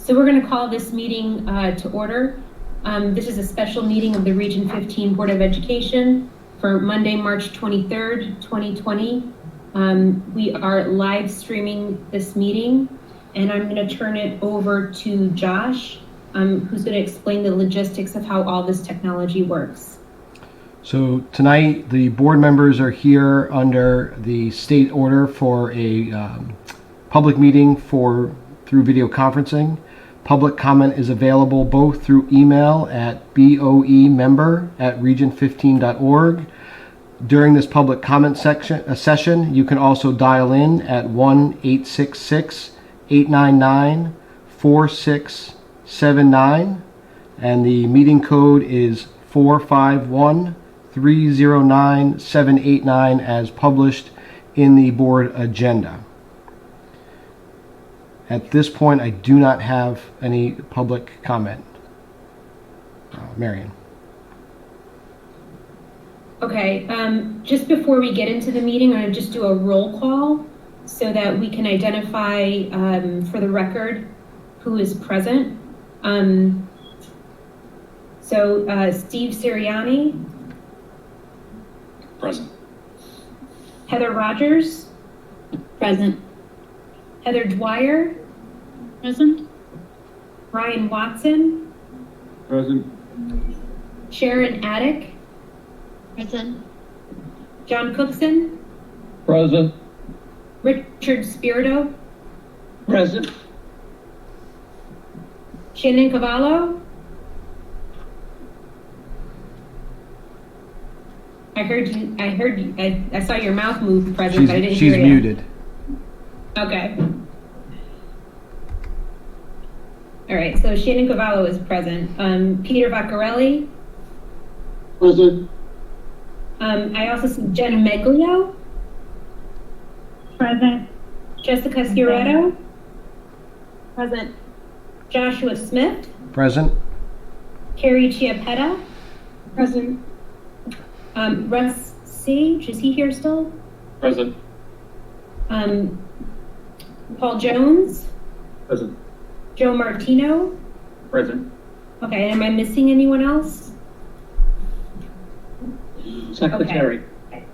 So we're going to call this meeting to order. This is a special meeting of the Region 15 Board of Education for Monday, March 23rd, 2020. We are live streaming this meeting, and I'm going to turn it over to Josh, who's going to explain the logistics of how all this technology works. So tonight, the board members are here under the state order for a public meeting through video conferencing. Public comment is available both through email at boemember@region15.org. During this public comment session, you can also dial in at 1-866-899-4679, and the meeting code is 451-309-789 as published in the board agenda. At this point, I do not have any public comment. Marion. Okay, just before we get into the meeting, I'm going to just do a roll call so that we can identify for the record who is present. Steve Sirianni. Present. Heather Rogers. Present. Heather Dwyer. Present. Ryan Watson. Present. Sharon Attic. Present. John Cookson. Present. Richard Spirito. Present. Shannon Cavallo. I heard you. I saw your mouth move, present, but I didn't hear you. She's muted. Okay. All right, so Shannon Cavallo is present. Peter Vaccarelli. Present. I also see Jenna Meglio. Present. Jessica Sciaretto. Present. Joshua Smith. Present. Carrie Chiappetta. Present. Russ Sage, is he here still? Present. Paul Jones. Present. Joe Martino. Present. Okay, am I missing anyone else? Secretary. Okay.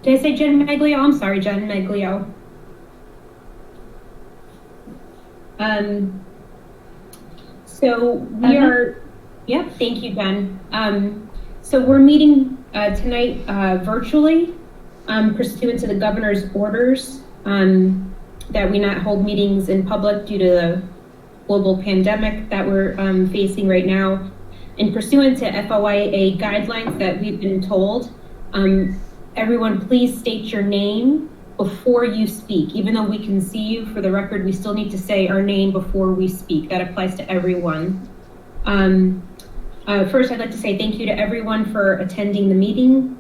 Did I say Jen Meglio? I'm sorry, Jen Meglio. So we are, yep, thank you, Jen. So we're meeting tonight virtually pursuant to the governor's orders that we not hold meetings in public due to the global pandemic that we're facing right now. And pursuant to FOIA guidelines that we've been told, everyone please state your name before you speak. Even though we can see you, for the record, we still need to say our name before we speak. That applies to everyone. First, I'd like to say thank you to everyone for attending the meeting,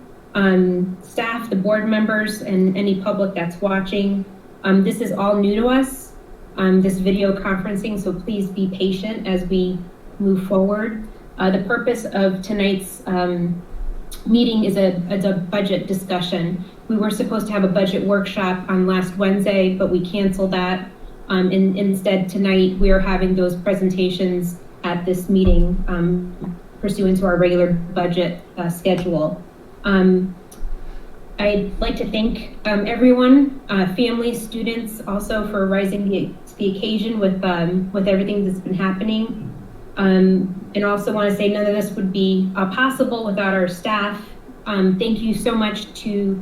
staff, the board members, and any public that's watching. This is all new to us, this video conferencing, so please be patient as we move forward. The purpose of tonight's meeting is a budget discussion. We were supposed to have a budget workshop on last Wednesday, but we canceled that. And instead, tonight, we are having those presentations at this meeting pursuant to our regular budget schedule. I'd like to thank everyone, families, students, also for rising to the occasion with everything that's been happening. And also want to say none of this would be possible without our staff. Thank you so much to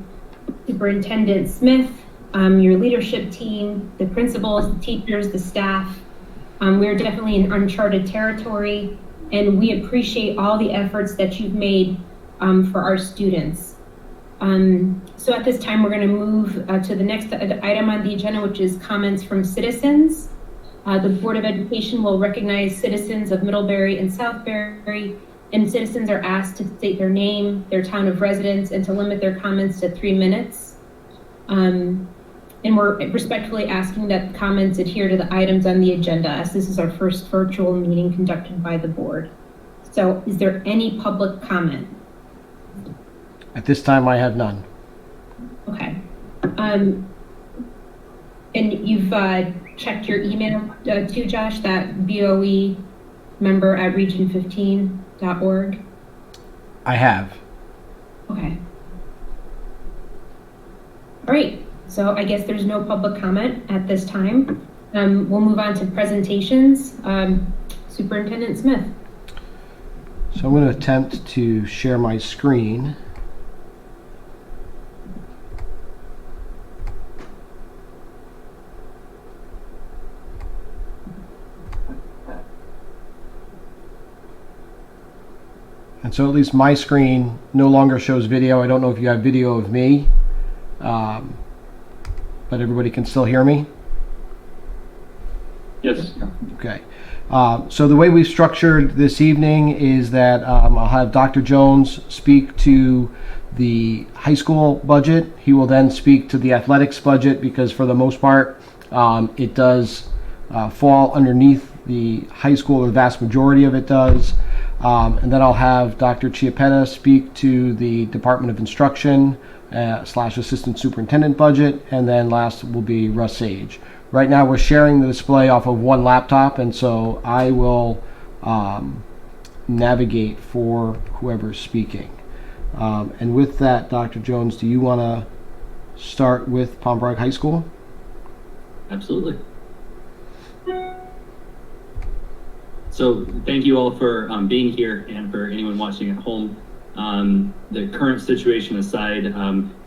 Superintendent Smith, your leadership team, the principals, the teachers, the staff. We're definitely in uncharted territory, and we appreciate all the efforts that you've made for our students. So at this time, we're going to move to the next item on the agenda, which is comments from citizens. The Board of Education will recognize citizens of Middlebury and Southbury, and citizens are asked to state their name, their town of residence, and to limit their comments to 3 minutes. And we're respectfully asking that comments adhere to the items on the agenda, as this is our first virtual meeting conducted by the board. So is there any public comment? At this time, I have none. Okay. And you've checked your email too, Josh, that BOE member at region15.org? I have. Okay. All right, so I guess there's no public comment at this time. We'll move on to presentations. Superintendent Smith. So I'm going to attempt to share my screen. And so at least my screen no longer shows video. I don't know if you have video of me, but everybody can still hear me. Yes. Okay. So the way we've structured this evening is that I'll have Dr. Jones speak to the high school budget. He will then speak to the athletics budget because for the most part, it does fall underneath the high school, or the vast majority of it does. And then I'll have Dr. Chiappetta speak to the Department of Instruction / Assistant Superintendent budget. And then last will be Russ Sage. Right now we're sharing the display off of one laptop, and so I will navigate for whoever's speaking. And with that, Dr. Jones, do you want to start with Pombrook High School? Absolutely. So thank you all for being here, and for anyone watching at home. The current situation aside,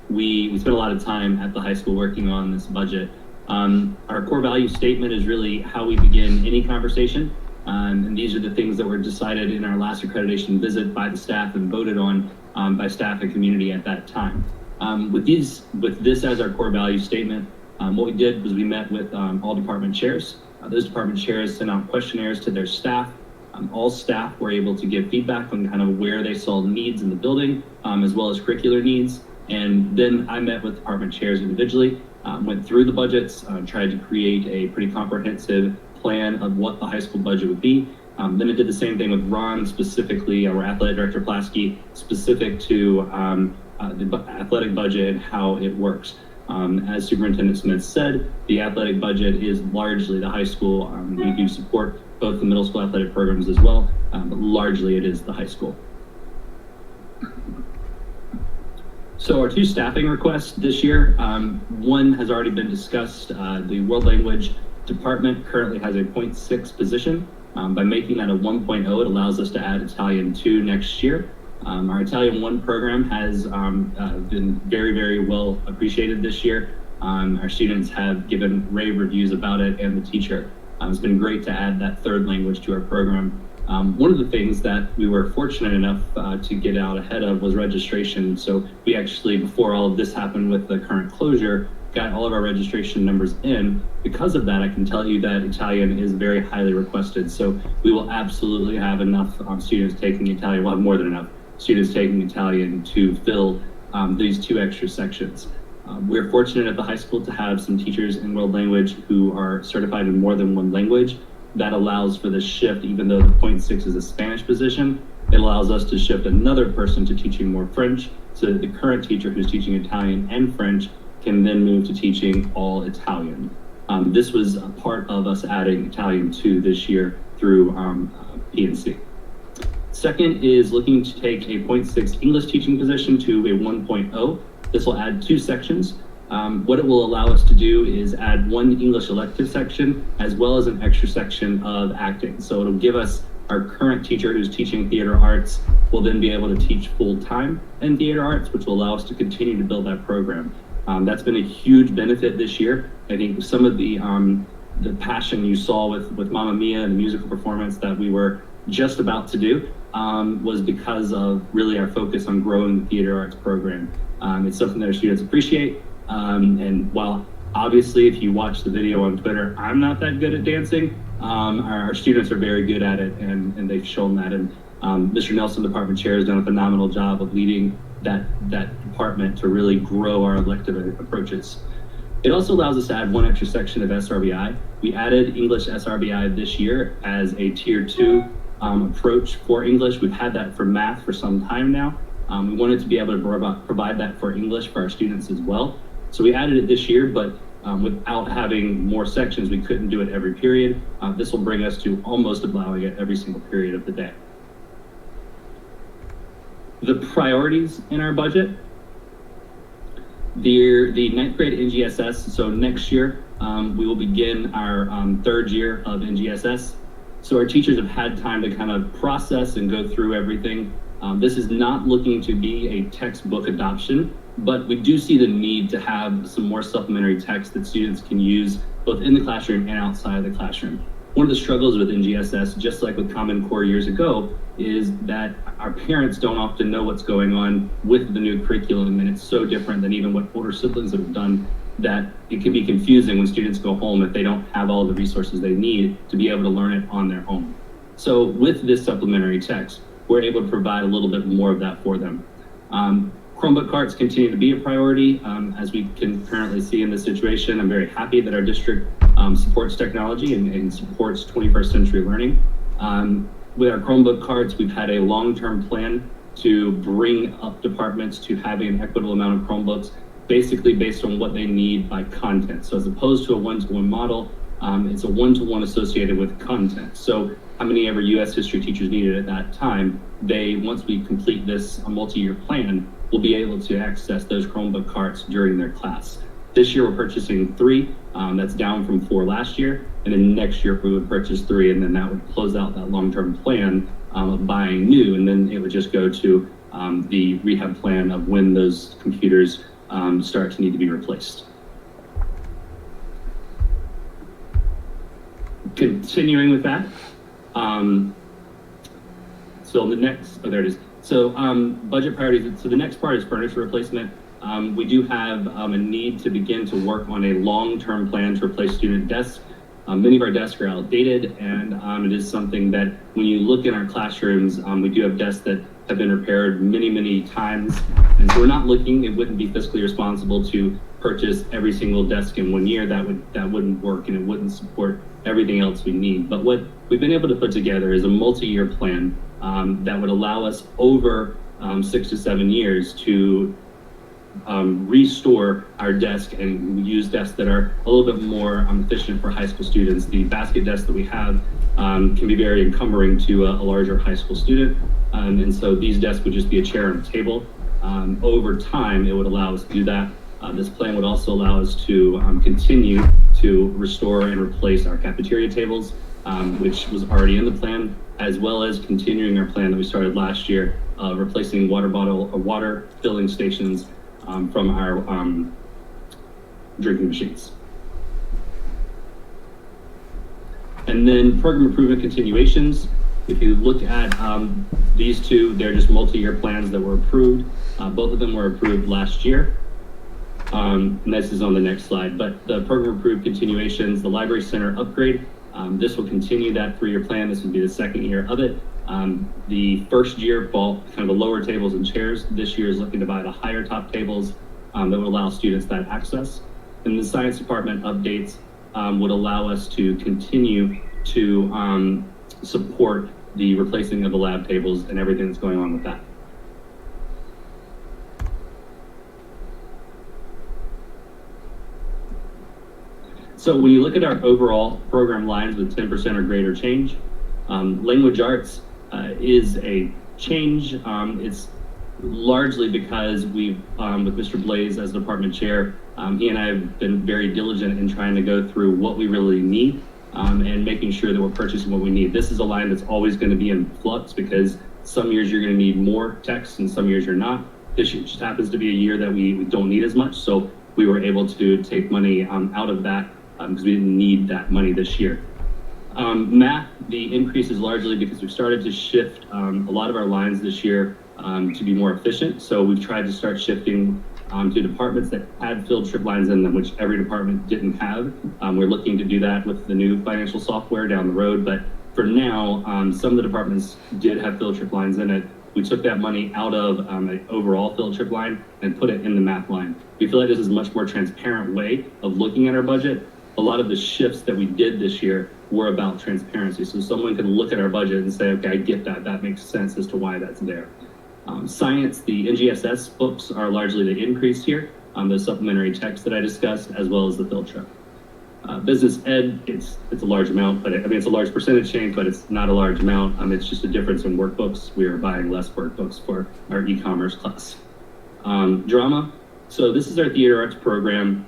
we spent a lot of time at the high school working on this budget. Our core value statement is really how we begin any conversation. And these are the things that were decided in our last accreditation visit by the staff and voted on by staff and community at that time. With this as our core value statement, what we did was we met with all department chairs. Those department chairs sent out questionnaires to their staff. All staff were able to give feedback on kind of where they saw needs in the building, as well as curricular needs. And then I met with department chairs individually, went through the budgets, tried to create a pretty comprehensive plan of what the high school budget would be. Then I did the same thing with Ron, specifically our athletic director Plasky, specific to the athletic budget and how it works. As Superintendent Smith said, the athletic budget is largely the high school. We do support both the middle school athletic programs as well, but largely it is the high school. So our two staffing requests this year, one has already been discussed. The world language department currently has a 0.6 position. By making that a 1.0, it allows us to add Italian 2 next year. Our Italian 1 program has been very, very well appreciated this year. Our students have given rave reviews about it, and the teacher. It's been great to add that third language to our program. One of the things that we were fortunate enough to get out ahead of was registration. So we actually, before all of this happened with the current closure, got all of our registration numbers in. Because of that, I can tell you that Italian is very highly requested. So we will absolutely have enough students taking Italian. We'll have more than enough students taking Italian to fill these 2 extra sections. We're fortunate at the high school to have some teachers in world language who are certified in more than 1 language. That allows for the shift, even though the 0.6 is a Spanish position, it allows us to shift another person to teaching more French, so that the current teacher who's teaching Italian and French can then move to teaching all Italian. This was a part of us adding Italian 2 this year through PNC. Second is looking to take a 0.6 English teaching position to a 1.0. This will add 2 sections. What it will allow us to do is add 1 English elective section as well as an extra section of acting. So it'll give us our current teacher who's teaching theater arts will then be able to teach full-time in theater arts, which will allow us to continue to build that program. That's been a huge benefit this year. I think some of the passion you saw with Mamma Mia and the musical performance that we were just about to do was because of really our focus on growing the theater arts program. It's something that our students appreciate. And while obviously if you watch the video on Twitter, I'm not that good at dancing, our students are very good at it, and they've shown that. And Mr. Nelson, department chair, has done a phenomenal job of leading that department to really grow our elective approaches. It also allows us to add 1 extra section of SRBI. We added English SRBI this year as a tier 2 approach for English. We've had that for math for some time now. We wanted to be able to provide that for English for our students as well. So we added it this year, but without having more sections. We couldn't do it every period. This will bring us to almost allowing it every single period of the day. The priorities in our budget, the ninth grade NGSS. So next year, we will begin our third year of NGSS. So our teachers have had time to kind of process and go through everything. This is not looking to be a textbook adoption, but we do see the need to have some more supplementary text that students can use both in the classroom and outside of the classroom. One of the struggles with NGSS, just like with Common Core years ago, is that our parents don't often know what's going on with the new curriculum, and it's so different than even what older siblings have done that it can be confusing when students go home if they don't have all the resources they need to be able to learn it on their own. So with this supplementary text, we're able to provide a little bit more of that for them. Chromebook carts continue to be a priority, as we can currently see in this situation. I'm very happy that our district supports technology and supports 21st century learning. With our Chromebook carts, we've had a long-term plan to bring up departments to having an equitable amount of Chromebooks, basically based on what they need by content. So as opposed to a one-to-one model, it's a one-to-one associated with content. So how many ever US history teachers needed at that time, once we complete this multi-year plan, will be able to access those Chromebook carts during their class. This year we're purchasing 3, that's down from 4 last year, and then next year we would purchase 3, and then that would close out that long-term plan of buying new, and then it would just go to the rehab plan of when those computers start to need to be replaced. Continuing with that, so the next, there it is. So budget priorities, so the next part is furniture replacement. We do have a need to begin to work on a long-term plan to replace student desks. Many of our desks are outdated, and it is something that when you look in our classrooms, we do have desks that have been repaired many, many times. And so we're not looking, it wouldn't be fiscally responsible to purchase every single desk in 1 year. That wouldn't work, and it wouldn't support everything else we need. But what we've been able to put together is a multi-year plan that would allow us over 6 to 7 years to restore our desk and use desks that are a little bit more efficient for high school students. The basket desks that we have can be very encumbering to a larger high school student. And so these desks would just be a chair and a table. Over time, it would allow us to do that. This plan would also allow us to continue to restore and replace our cafeteria tables, which was already in the plan, as well as continuing our plan that we started last year, replacing water filling stations from our drinking machines. And then program improvement continuations. If you look at these two, they're just multi-year plans that were approved. Both of them were approved last year. And this is on the next slide, but the program approved continuations, the library center upgrade, this will continue that 3-year plan. This would be the 2nd year of it. The first year bought kind of the lower tables and chairs. This year is looking to buy the higher top tables that would allow students that access. And the science department updates would allow us to continue to support the replacing of the lab tables and everything that's going on with that. So when you look at our overall program lines with 10% or greater change, language arts is a change. It's largely because we've, with Mr. Blaze as department chair, he and I have been very diligent in trying to go through what we really need and making sure that we're purchasing what we need. This is a line that's always going to be in flux because some years you're going to need more text and some years you're not. This year just happens to be a year that we don't need as much, so we were able to take money out of that because we didn't need that money this year. Math, the increase is largely because we've started to shift a lot of our lines this year to be more efficient. So we've tried to start shifting to departments that had field trip lines in them, which every department didn't have. We're looking to do that with the new financial software down the road, but for now, some of the departments did have field trip lines in it. We took that money out of an overall field trip line and put it in the math line. We feel like this is a much more transparent way of looking at our budget. A lot of the shifts that we did this year were about transparency. So someone can look at our budget and say, okay, I get that. That makes sense as to why that's there. Science, the NGSS books are largely the increase here. the supplementary text that I discussed, as well as the field trip. Business ed, it's a large amount, but it's a large percentage change, but it's not a large amount. It's just a difference in workbooks. We are buying less workbooks for our e-commerce class. Drama. So this is our theater arts program.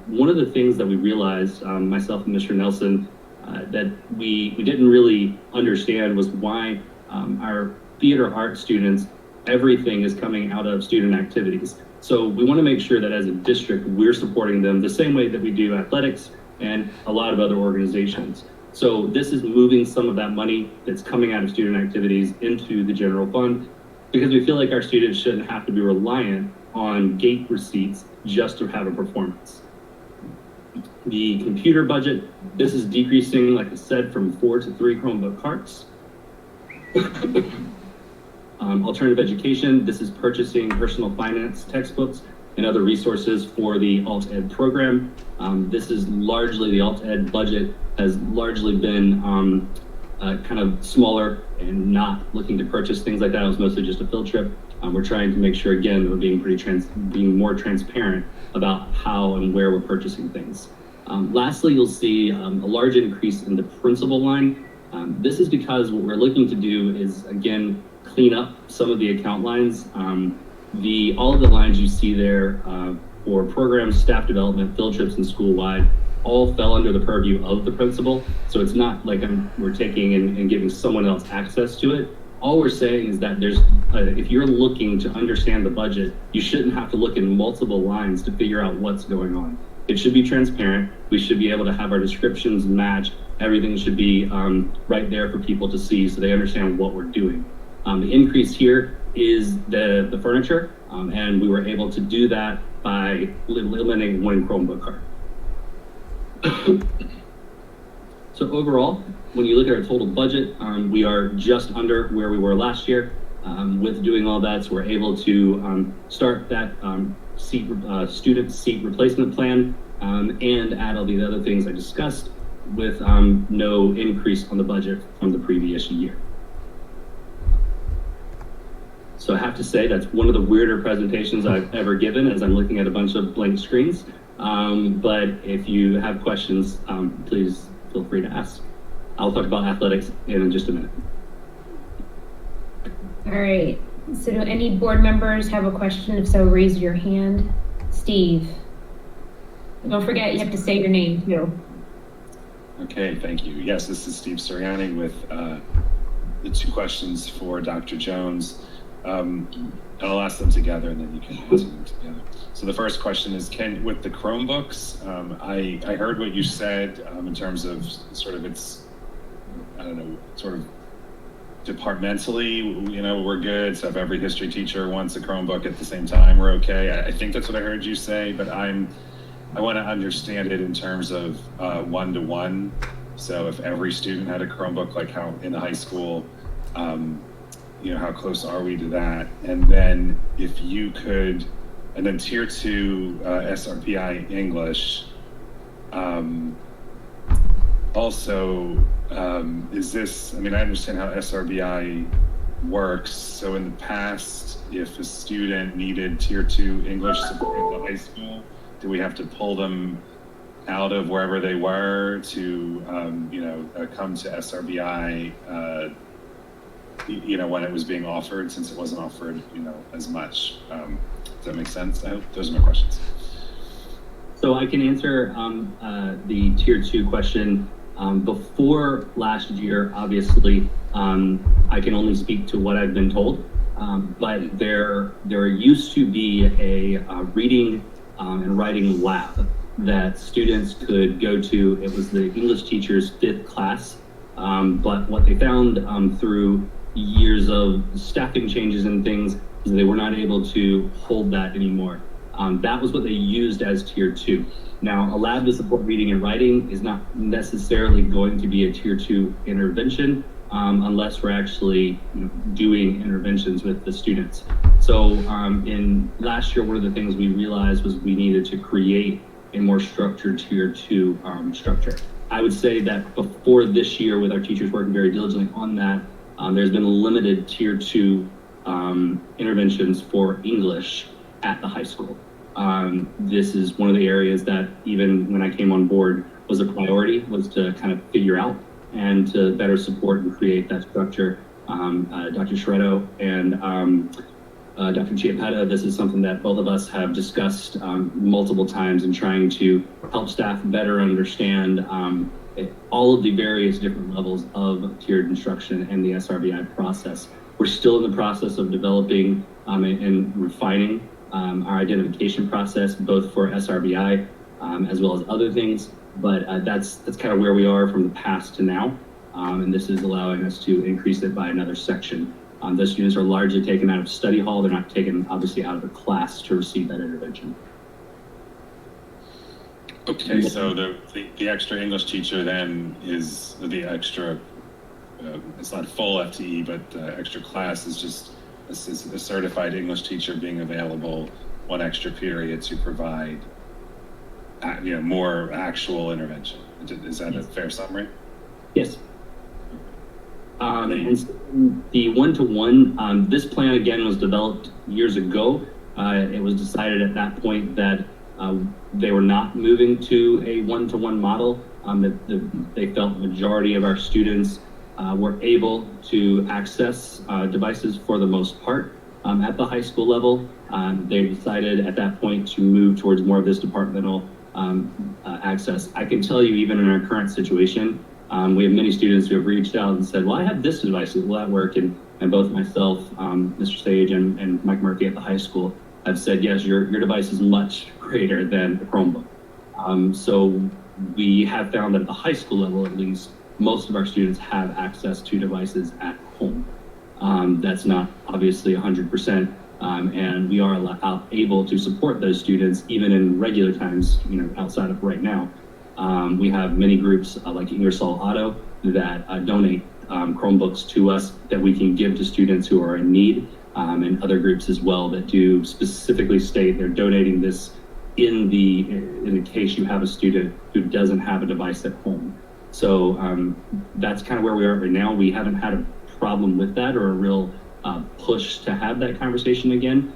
One of the things that we realized, myself and Mr. Nelson, that we didn't really understand was why our theater art students, everything is coming out of student activities. So we want to make sure that as a district, we're supporting them the same way that we do athletics and a lot of other organizations. So this is moving some of that money that's coming out of student activities into the general fund, because we feel like our students shouldn't have to be reliant on gate receipts just to have a performance. The computer budget, this is decreasing, like I said, from 4 to 3 Chromebook carts. Alternative education, this is purchasing personal finance textbooks and other resources for the alt ed program. This is largely, the alt ed budget has largely been kind of smaller and not looking to purchase things like that. It was mostly just a field trip. We're trying to make sure, again, we're being more transparent about how and where we're purchasing things. Lastly, you'll see a large increase in the principal line. This is because what we're looking to do is, again, clean up some of the account lines. All of the lines you see there for programs, staff development, field trips, and school-wide all fell under the purview of the principal. So it's not like we're taking and giving someone else access to it. All we're saying is that if you're looking to understand the budget, you shouldn't have to look in multiple lines to figure out what's going on. It should be transparent. We should be able to have our descriptions match. Everything should be right there for people to see so they understand what we're doing. The increase here is the furniture, and we were able to do that by eliminating 1 Chromebook cart. So overall, when you look at our total budget, we are just under where we were last year. With doing all that, so we're able to start that student seat replacement plan and add all these other things I discussed with no increase on the budget from the previous year. So I have to say that's one of the weirder presentations I've ever given, as I'm looking at a bunch of blank screens. But if you have questions, please feel free to ask. I'll talk about athletics in just a minute. All right. So do any board members have a question? If so, raise your hand. Steve. Don't forget, you have to say your name too. Okay, thank you. Yes, this is Steve Soriani with the 2 questions for Dr. Jones. And I'll ask them together and then you can answer them together. So the first question is, with the Chromebooks, I heard what you said in terms of sort of its, I don't know, sort of departmentally, we're good. So if every history teacher wants a Chromebook at the same time, we're okay. I think that's what I heard you say, but I want to understand it in terms of one-to-one. So if every student had a Chromebook, like how in the high school, how close are we to that? And then if you could, and then tier 2 SRPI English, also, is this, I understand how SRBI works. So in the past, if a student needed tier 2 English support in the high school, do we have to pull them out of wherever they were to, come to SRBI, when it was being offered, since it wasn't offered, as much? Does that make sense? I hope those are my questions. So I can answer the tier 2 question. Before last year, obviously, I can only speak to what I've been told, but there used to be a reading and writing lab that students could go to. It was the English teacher's 5th class, but what they found through years of staffing changes and things is they were not able to hold that anymore. That was what they used as tier 2. Now, a lab to support reading and writing is not necessarily going to be a tier 2 intervention unless we're actually doing interventions with the students. So in last year, one of the things we realized was we needed to create a more structured tier 2 structure. I would say that before this year, with our teachers working very diligently on that, there's been limited tier 2 interventions for English at the high school. This is one of the areas that even when I came on board was a priority, was to kind of figure out and to better support and create that structure. Dr. Shreddo and Dr. Chiappetta, this is something that both of us have discussed multiple times in trying to help staff better understand all of the various different levels of tiered instruction and the SRBI process. We're still in the process of developing and refining our identification process, both for SRBI as well as other things, but that's kind of where we are from the past to now, and this is allowing us to increase it by another section. Those students are largely taken out of study hall. They're not taken, obviously, out of the class to receive that intervention. Okay, so the extra English teacher then is the extra, it's not full FTE, but extra class is just a certified English teacher being available one extra period to provide more actual intervention. Is that a fair summary? Yes. And so the one-to-one, this plan again was developed years ago. It was decided at that point that they were not moving to a one-to-one model. They felt the majority of our students were able to access devices for the most part at the high school level. They decided at that point to move towards more of this departmental access. I can tell you, even in our current situation, we have many students who have reached out and said, well, I have this device, will that work? And both myself, Mr. Sage and Mike Murphy at the high school have said, yes, your device is much greater than the Chromebook. So we have found that at the high school level, at least, most of our students have access to devices at home. That's not obviously 100%, and we are able to support those students even in regular times, outside of right now. We have many groups like Ingersoll Auto that donate Chromebooks to us that we can give to students who are in need, and other groups as well that do specifically state they're donating this in the case you have a student who doesn't have a device at home. So that's kind of where we are right now. We haven't had a problem with that or a real push to have that conversation again.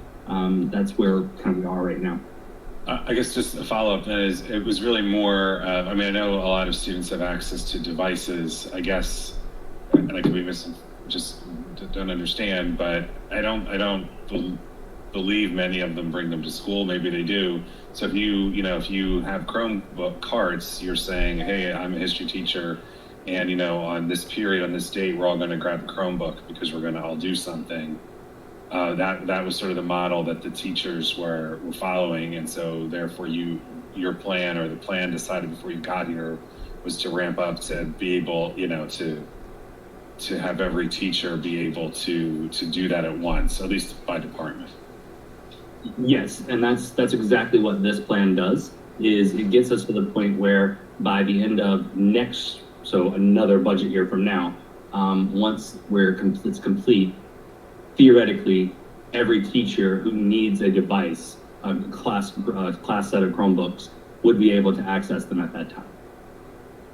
That's where kind of we are right now. I guess just a follow-up then is, it was really more, I know a lot of students have access to devices, I guess, and I could be missing, just don't understand, but I don't believe many of them bring them to school. Maybe they do. So if you have Chromebook cards, you're saying, hey, I'm a history teacher, and on this period, on this date, we're all going to grab a Chromebook because we're going to all do something. That was sort of the model that the teachers were following, and so therefore your plan, or the plan decided before you got here, was to ramp up to be able, to have every teacher be able to do that at once, at least by department. Yes, and that's exactly what this plan does. Is it gets us to the point where by the end of so another budget year from now, once it's complete, theoretically, every teacher who needs a device, a class set of Chromebooks, would be able to access them at that time.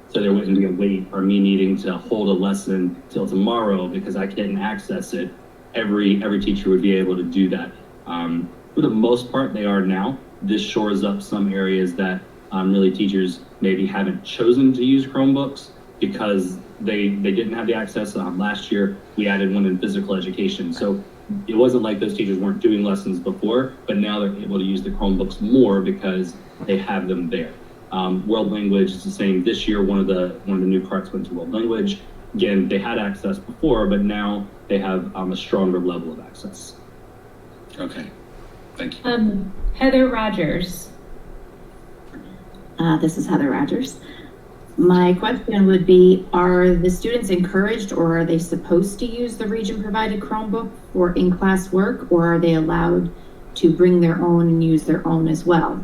So there wouldn't be a wait or me needing to hold a lesson till tomorrow because I can't access it. Every teacher would be able to do that. For the most part, they are now. This shores up some areas that really teachers maybe haven't chosen to use Chromebooks because they didn't have the access. Last year, we added one in physical education. So it wasn't like those teachers weren't doing lessons before, but now they're able to use the Chromebooks more because they have them there. World language is the same. This year, one of the new carts went to world language. Again, they had access before, but now they have a stronger level of access. Okay, thank you. Heather Rogers. This is Heather Rogers. My question would be, are the students encouraged or are they supposed to use the region-provided Chromebook for in-class work, or are they allowed to bring their own and use their own as well?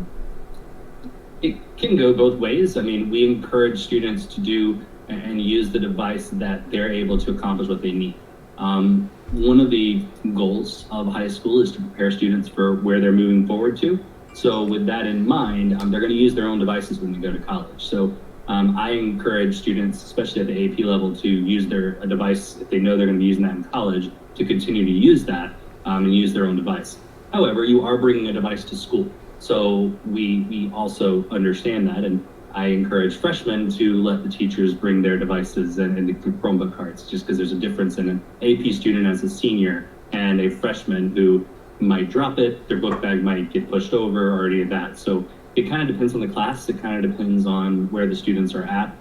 It can go both ways. We encourage students to do and use the device that they're able to accomplish what they need. One of the goals of high school is to prepare students for where they're moving forward to. So with that in mind, they're going to use their own devices when they go to college. So I encourage students, especially at the AP level, to use a device if they know they're going to be using that in college, to continue to use that and use their own device. However, you are bringing a device to school. So we also understand that, and I encourage freshmen to let the teachers bring their devices and the Chromebook cards, just because there's a difference in an AP student as a senior and a freshman who might drop it, their book bag might get pushed over or any of that. So it kind of depends on the class. It kind of depends on where the students are at.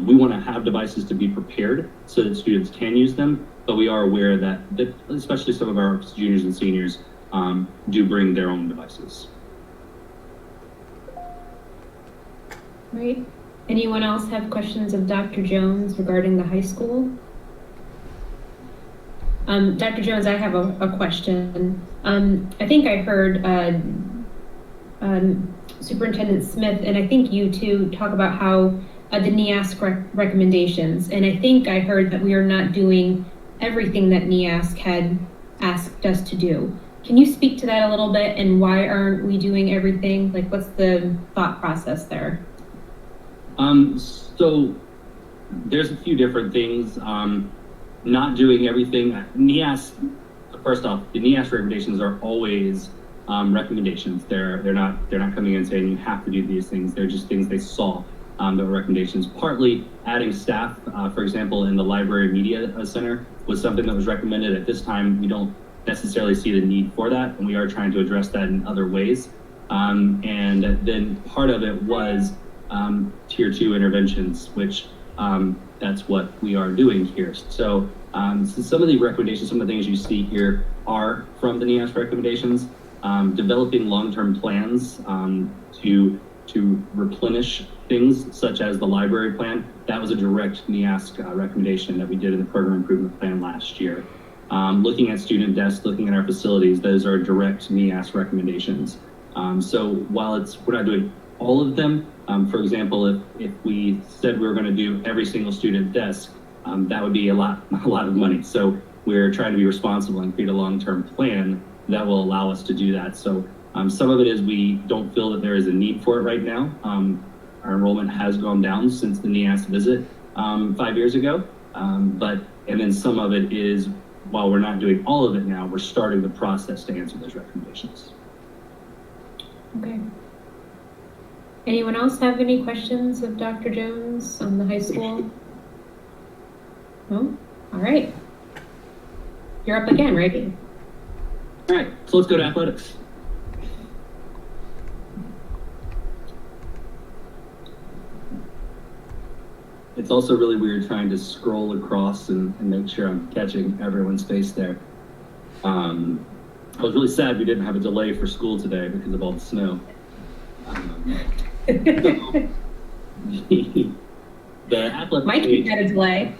We want to have devices to be prepared so that students can use them, but we are aware that especially some of our juniors and seniors do bring their own devices. Right. Anyone else have questions of Dr. Jones regarding the high school? Dr. Jones, I have a question. I think I heard Superintendent Smith, and I think you too, talk about how the NEASC recommendations, and I think I heard that we are not doing everything that NEASC had asked us to do. Can you speak to that a little bit, and why aren't we doing everything? Like, what's the thought process there? So there's a few different things. Not doing everything. NEASC, first off, the NEASC recommendations are always recommendations. They're not coming in saying you have to do these things. They're just things they saw. The recommendations, partly adding staff, for example, in the library media center was something that was recommended. At this time, we don't necessarily see the need for that, and we are trying to address that in other ways. And then part of it was tier 2 interventions, which that's what we are doing here. So, so some of the recommendations, some of the things you see here are from the NEASC recommendations. Developing long-term plans to replenish things such as the library plan. That was a direct NEASC recommendation that we did in the program improvement plan last year. Looking at student desks, looking at our facilities, those are direct NEASC recommendations. So while we're not doing all of them, for example, if we said we were going to do every single student desk, that would be a lot of money. So we're trying to be responsible and create a long-term plan that will allow us to do that. So some of it is we don't feel that there is a need for it right now. Our enrollment has gone down since the NEASC visit 5 years ago. And then some of it is, while we're not doing all of it now, we're starting the process to answer those recommendations. Okay. Anyone else have any questions of Dr. Jones on the high school? No? All right. You're up again, right? All right, so let's go to athletics. It's also really weird trying to scroll across and make sure I'm catching everyone's face there. I was really sad we didn't have a delay for school today because of all the snow. The athletic My kid had a delay.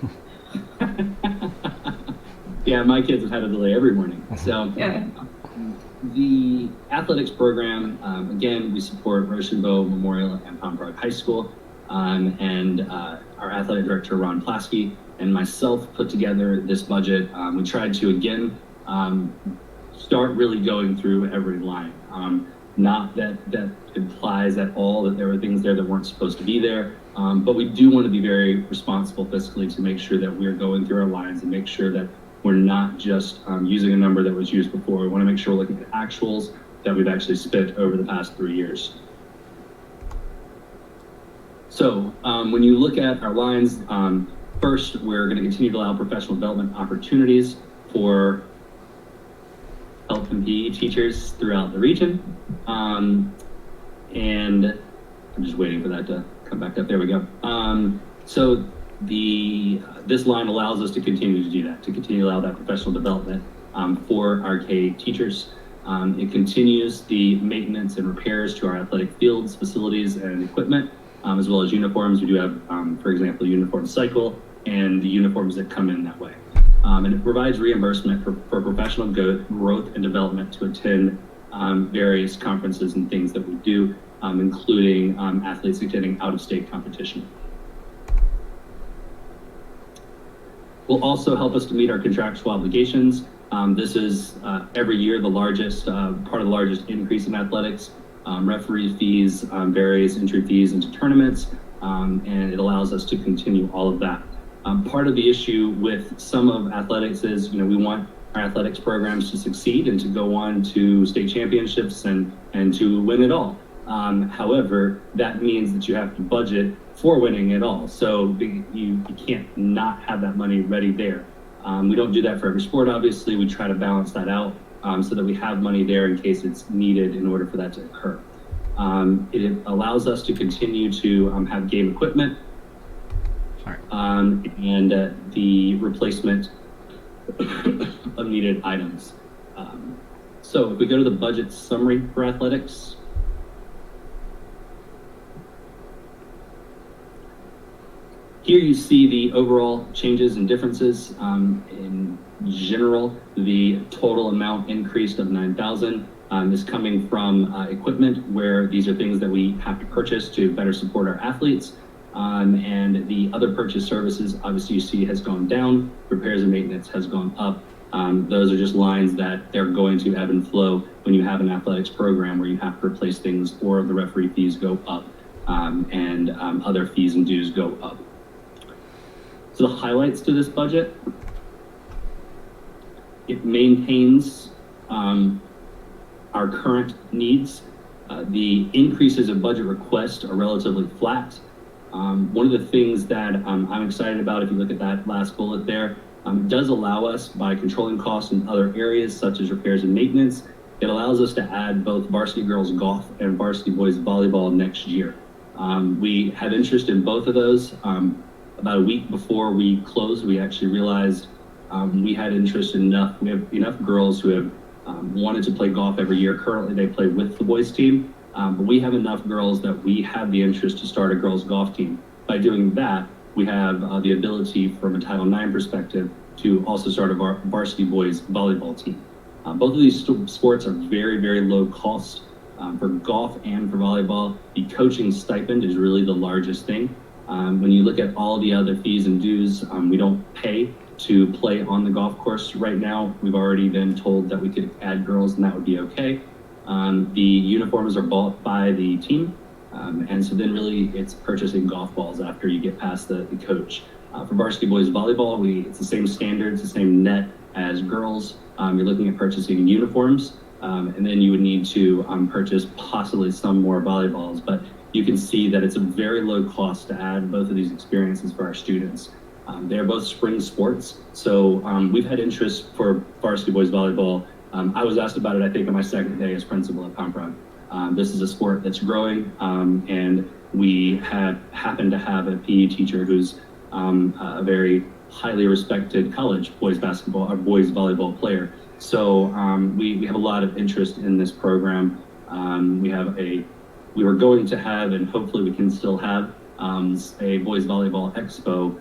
Yeah, my kids have had a delay every morning. So Yeah. the athletics program, again, we support Rochambeau Memorial and Palm Park High School. And our athletic director, Ron Plasky, and myself put together this budget. We tried to, again, start really going through every line. Not that implies at all that there were things there that weren't supposed to be there, but we do want to be very responsible fiscally to make sure that we're going through our lines and make sure that we're not just using a number that was used before. We want to make sure we're looking at actuals that we've actually spent over the past 3 years. So when you look at our lines, first, we're going to continue to allow professional development opportunities for health and PE teachers throughout the region. And I'm just waiting for that to come back up. There we go. So this line allows us to continue to do that, to continue to allow that professional development for our K teachers. It continues the maintenance and repairs to our athletic fields, facilities, and equipment, as well as uniforms. We do have, for example, a uniform cycle and the uniforms that come in that way. And it provides reimbursement for professional growth and development to attend various conferences and things that we do, including athletes attending out-of-state competition. Will also help us to meet our contractual obligations. This is every year the largest, part of the largest increase in athletics. Referee fees, various entry fees into tournaments, and it allows us to continue all of that. Part of the issue with some of athletics is, we want athletics programs to succeed and to go on to state championships and to win it all. However, that means that you have to budget for winning it all. So you can't not have that money ready there. We don't do that for every sport, obviously. We try to balance that out so that we have money there in case it's needed in order for that to occur. It allows us to continue to have game equipment and the replacement of needed items. So if we go to the budget summary for athletics, here you see the overall changes and differences. In general, the total amount increased of 9,000 is coming from equipment, where these are things that we have to purchase to better support our athletes. And the other purchase services, obviously you see, has gone down. Repairs and maintenance has gone up. Those are just lines that they're going to ebb and flow when you have an athletics program where you have to replace things, or the referee fees go up and other fees and dues go up. So the highlights to this budget: it maintains our current needs. The increases of budget requests are relatively flat. One of the things that I'm excited about, if you look at that last bullet there, it does allow us, by controlling costs in other areas such as repairs and maintenance, it allows us to add both varsity girls golf and varsity boys volleyball next year. We have interest in both of those. About a week before we closed, we actually realized we had interest in we have enough girls who have wanted to play golf every year. Currently they play with the boys team, but we have enough girls that we have the interest to start a girls golf team. By doing that, we have the ability from a Title IX perspective to also start a varsity boys volleyball team. Both of these sports are very, very low cost. For golf and for volleyball, the coaching stipend is really the largest thing. When you look at all the other fees and dues, we don't pay to play on the golf course right now. We've already been told that we could add girls and that would be okay. The uniforms are bought by the team, and so then really it's purchasing golf balls after you get past the coach. For varsity boys volleyball, it's the same standards, the same net as girls. You're looking at purchasing uniforms, and then you would need to purchase possibly some more volleyballs, but you can see that it's a very low cost to add both of these experiences for our students. They're both spring sports, so we've had interest for varsity boys volleyball. I was asked about it, I think, on my second day as principal at Pomfret. This is a sport that's growing, and we happen to have a PE teacher who's a very highly respected college boys basketball or boys volleyball player. So we have a lot of interest in this program. We were going to have, and hopefully we can still have, a boys volleyball expo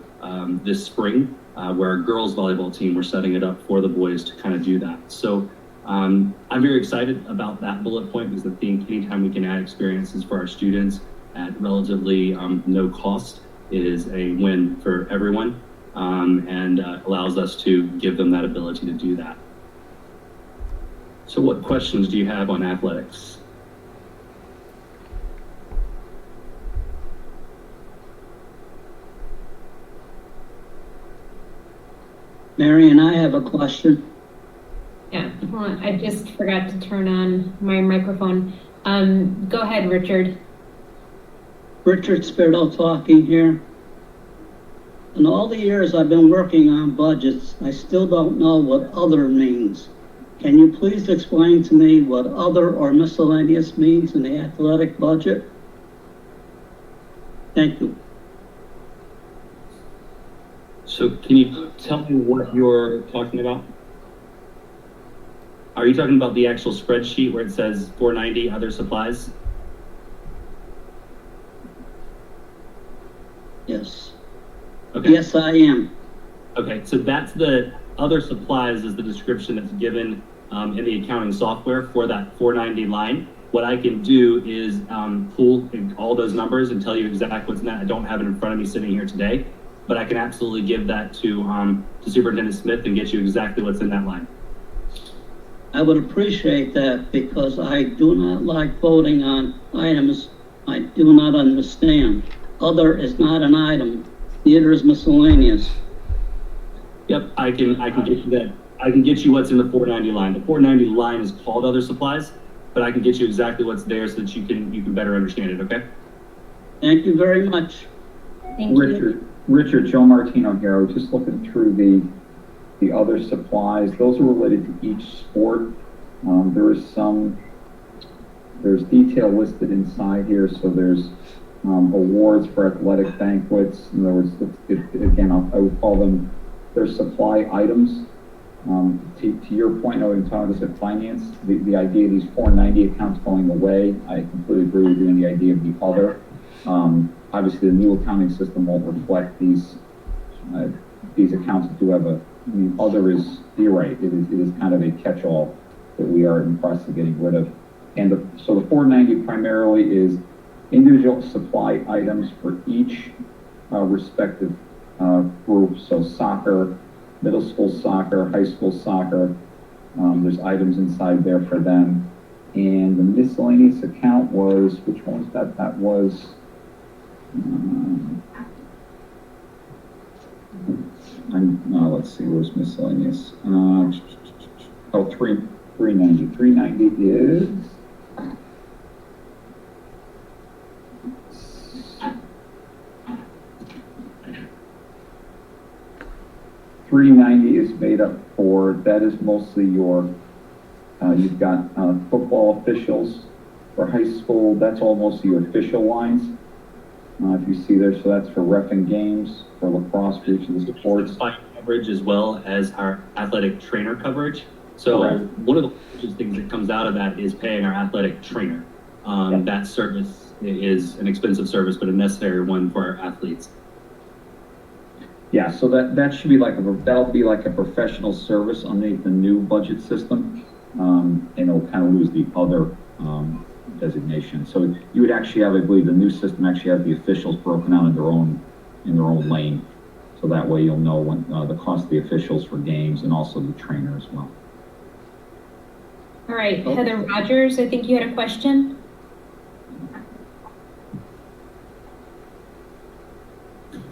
this spring, where our girls volleyball team, we're setting it up for the boys to kind of do that. So I'm very excited about that bullet point, because I think anytime we can add experiences for our students at relatively no cost is a win for everyone, and allows us to give them that ability to do that. So what questions do you have on athletics? Marion, I have a question. Yeah, hold on. I just forgot to turn on my microphone. Go ahead, Richard. Richard Spittle talking here. In all the years I've been working on budgets, I still don't know what other means. Can you please explain to me what other or miscellaneous means in the athletic budget? Thank you. So can you tell me what you're talking about? Are you talking about the actual spreadsheet where it says 490 other supplies? Yes. Okay. Yes, I am. Okay, so that's the other supplies is the description that's given in the accounting software for that 490 line. What I can do is pull all those numbers and tell you exactly what's in that. I don't have it in front of me sitting here today, but I can absolutely give that to Superintendent Smith and get you exactly what's in that line. I would appreciate that, because I do not like voting on items I do not understand. Other is not an item, neither is miscellaneous. Yep, I can get you that I can get you what's in the 490 line. The 490 line is called other supplies, but I can get you exactly what's there so that you can better understand it, okay? Thank you very much. Thank you. Richard, Joe Martino here. I was just looking through the other supplies. Those are related to each sport. There's detail listed inside here. So there's awards for athletic banquets. In other words, I would call them their supply items. To your point, I would talk about finance. The idea of these 490 accounts going away, I completely agree with you on the idea of the other. Obviously, the new accounting system won't reflect these accounts that do have other is, you're right, it is kind of a catch-all that we are in the process of getting rid of. And so the 490 primarily is individual supply items for each respective group. So soccer, middle school soccer, high school soccer, there's items inside there for them. And the miscellaneous account was, which one was that? That was, let's see, where's miscellaneous? 390. 390 is, $390 is made up for, that is mostly your, you've got football officials for high school, that's all mostly your official lines. If you see there, so that's for ref and games, for lacrosse, for each of the sports. Coverage as well as our athletic trainer coverage. So Correct. one of the largest things that comes out of that is paying our athletic trainer. That service is an expensive service, but a necessary one for our athletes. Yeah, so that should be that'll be like a professional service underneath the new budget system, and it'll kind of lose the other designation. So you would actually have, I believe, the new system actually has the officials broken out in their own lane. So that way you'll know when the cost of the officials for games and also the trainer as well. All right, Heather Rogers, I think you had a question.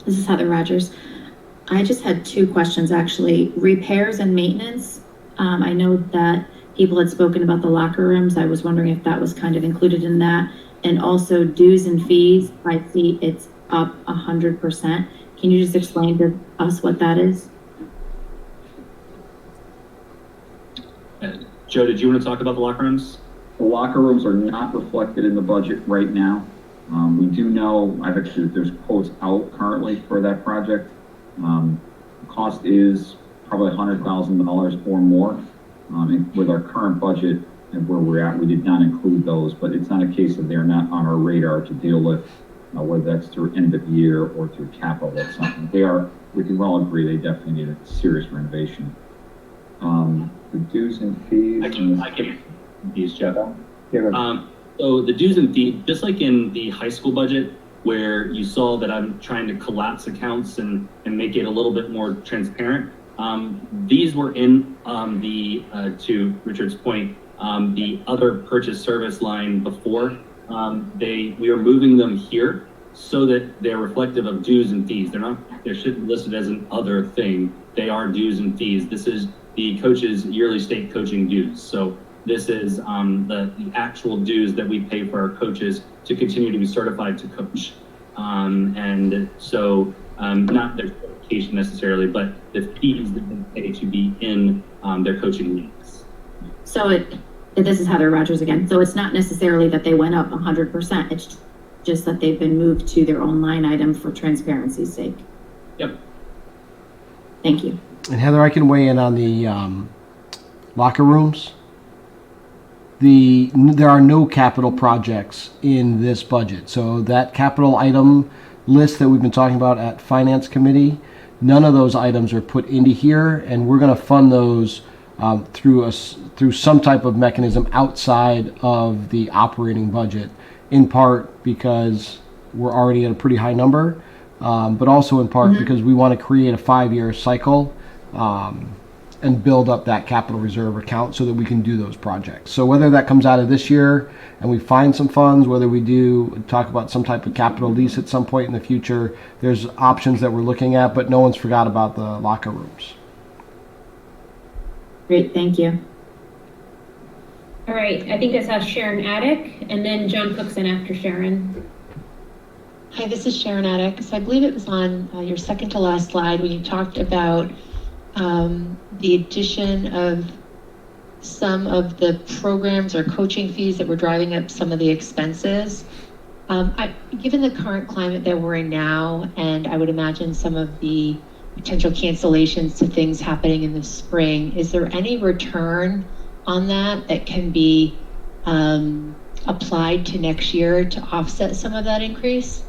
This is Heather Rogers. I just had two questions, actually. Repairs and maintenance. I know that people had spoken about the locker rooms. I was wondering if that was kind of included in that. And also dues and fees. I see it's up 100%. Can you just explain to us what that is? Joe, did you want to talk about the locker rooms? The locker rooms are not reflected in the budget right now. We do know, there's quotes out currently for that project. The cost is probably $100,000 or more. With our current budget and where we're at, we did not include those, but it's not a case of they're not on our radar to deal with, whether that's through end of year or through capital or something. We can all agree they definitely need a serious renovation. The dues and fees. I can these, Jeff. So the dues and fees, just like in the high school budget, where you saw that I'm trying to collapse accounts and make it a little bit more transparent. These were in to Richard's point, the other purchase service line before. We are moving them here so that they're reflective of dues and fees. They shouldn't be listed as an other thing. They are dues and fees. This is the coach's yearly state coaching dues. So this is the actual dues that we pay for our coaches to continue to be certified to coach. And so not their certification necessarily, but the fees that they pay to be in their coaching leagues. So this is Heather Rogers again. So it's not necessarily that they went up 100%. It's just that they've been moved to their own line item for transparency's sake. Yep. Thank you. And Heather, I can weigh in on the locker rooms. There are no capital projects in this budget. So that capital item list that we've been talking about at Finance Committee, none of those items are put into here, and we're going to fund those through some type of mechanism outside of the operating budget, in part because we're already at a pretty high number, but also in part because we want to create a 5-year cycle and build up that capital reserve account so that we can do those projects. So whether that comes out of this year and we find some funds, whether we do talk about some type of capital lease at some point in the future, there's options that we're looking at, but no one's forgot about the locker rooms. Great, thank you. All right, I think I saw Sharon Attic and then John Cookson after Sharon. Hi, this is Sharon Attic. So I believe it was on your second to last slide when you talked about the addition of some of the programs or coaching fees that were driving up some of the expenses. Given the current climate that we're in now, and I would imagine some of the potential cancellations to things happening in the spring, is there any return on that can be applied to next year to offset some of that increase?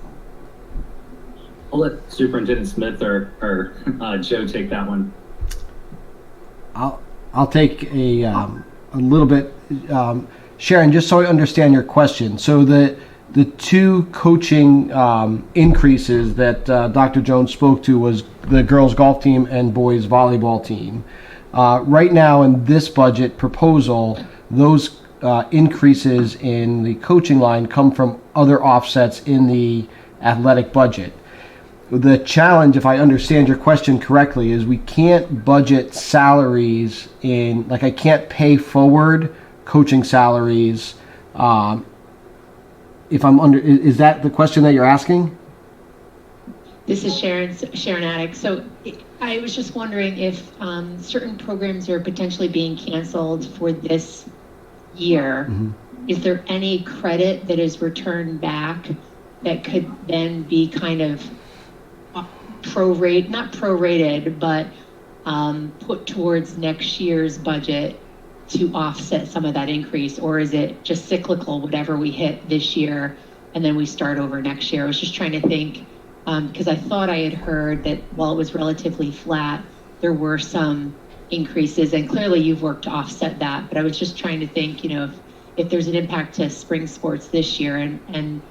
I'll let Superintendent Smith or Joe take that one. I'll take a little bit, Sharon, just so I understand your question. So the two coaching increases that Dr. Jones spoke to was the girls golf team and boys volleyball team. Right now in this budget proposal, those increases in the coaching line come from other offsets in the athletic budget. The challenge, if I understand your question correctly, is we can't budget salaries in, like I can't pay forward coaching salaries. If I'm under, is that the question that you're asking? This is Sharon Attic. So I was just wondering if certain programs are potentially being canceled for this year. Mm-hmm. Is there any credit that is returned back that could then be kind of not prorated, but put towards next year's budget to offset some of that increase? Or is it just cyclical, whatever we hit this year, and then we start over next year? I was just trying to think, because I thought I had heard that while it was relatively flat, there were some increases, and clearly you've worked to offset that. But I was just trying to think, if there's an impact to spring sports this year, and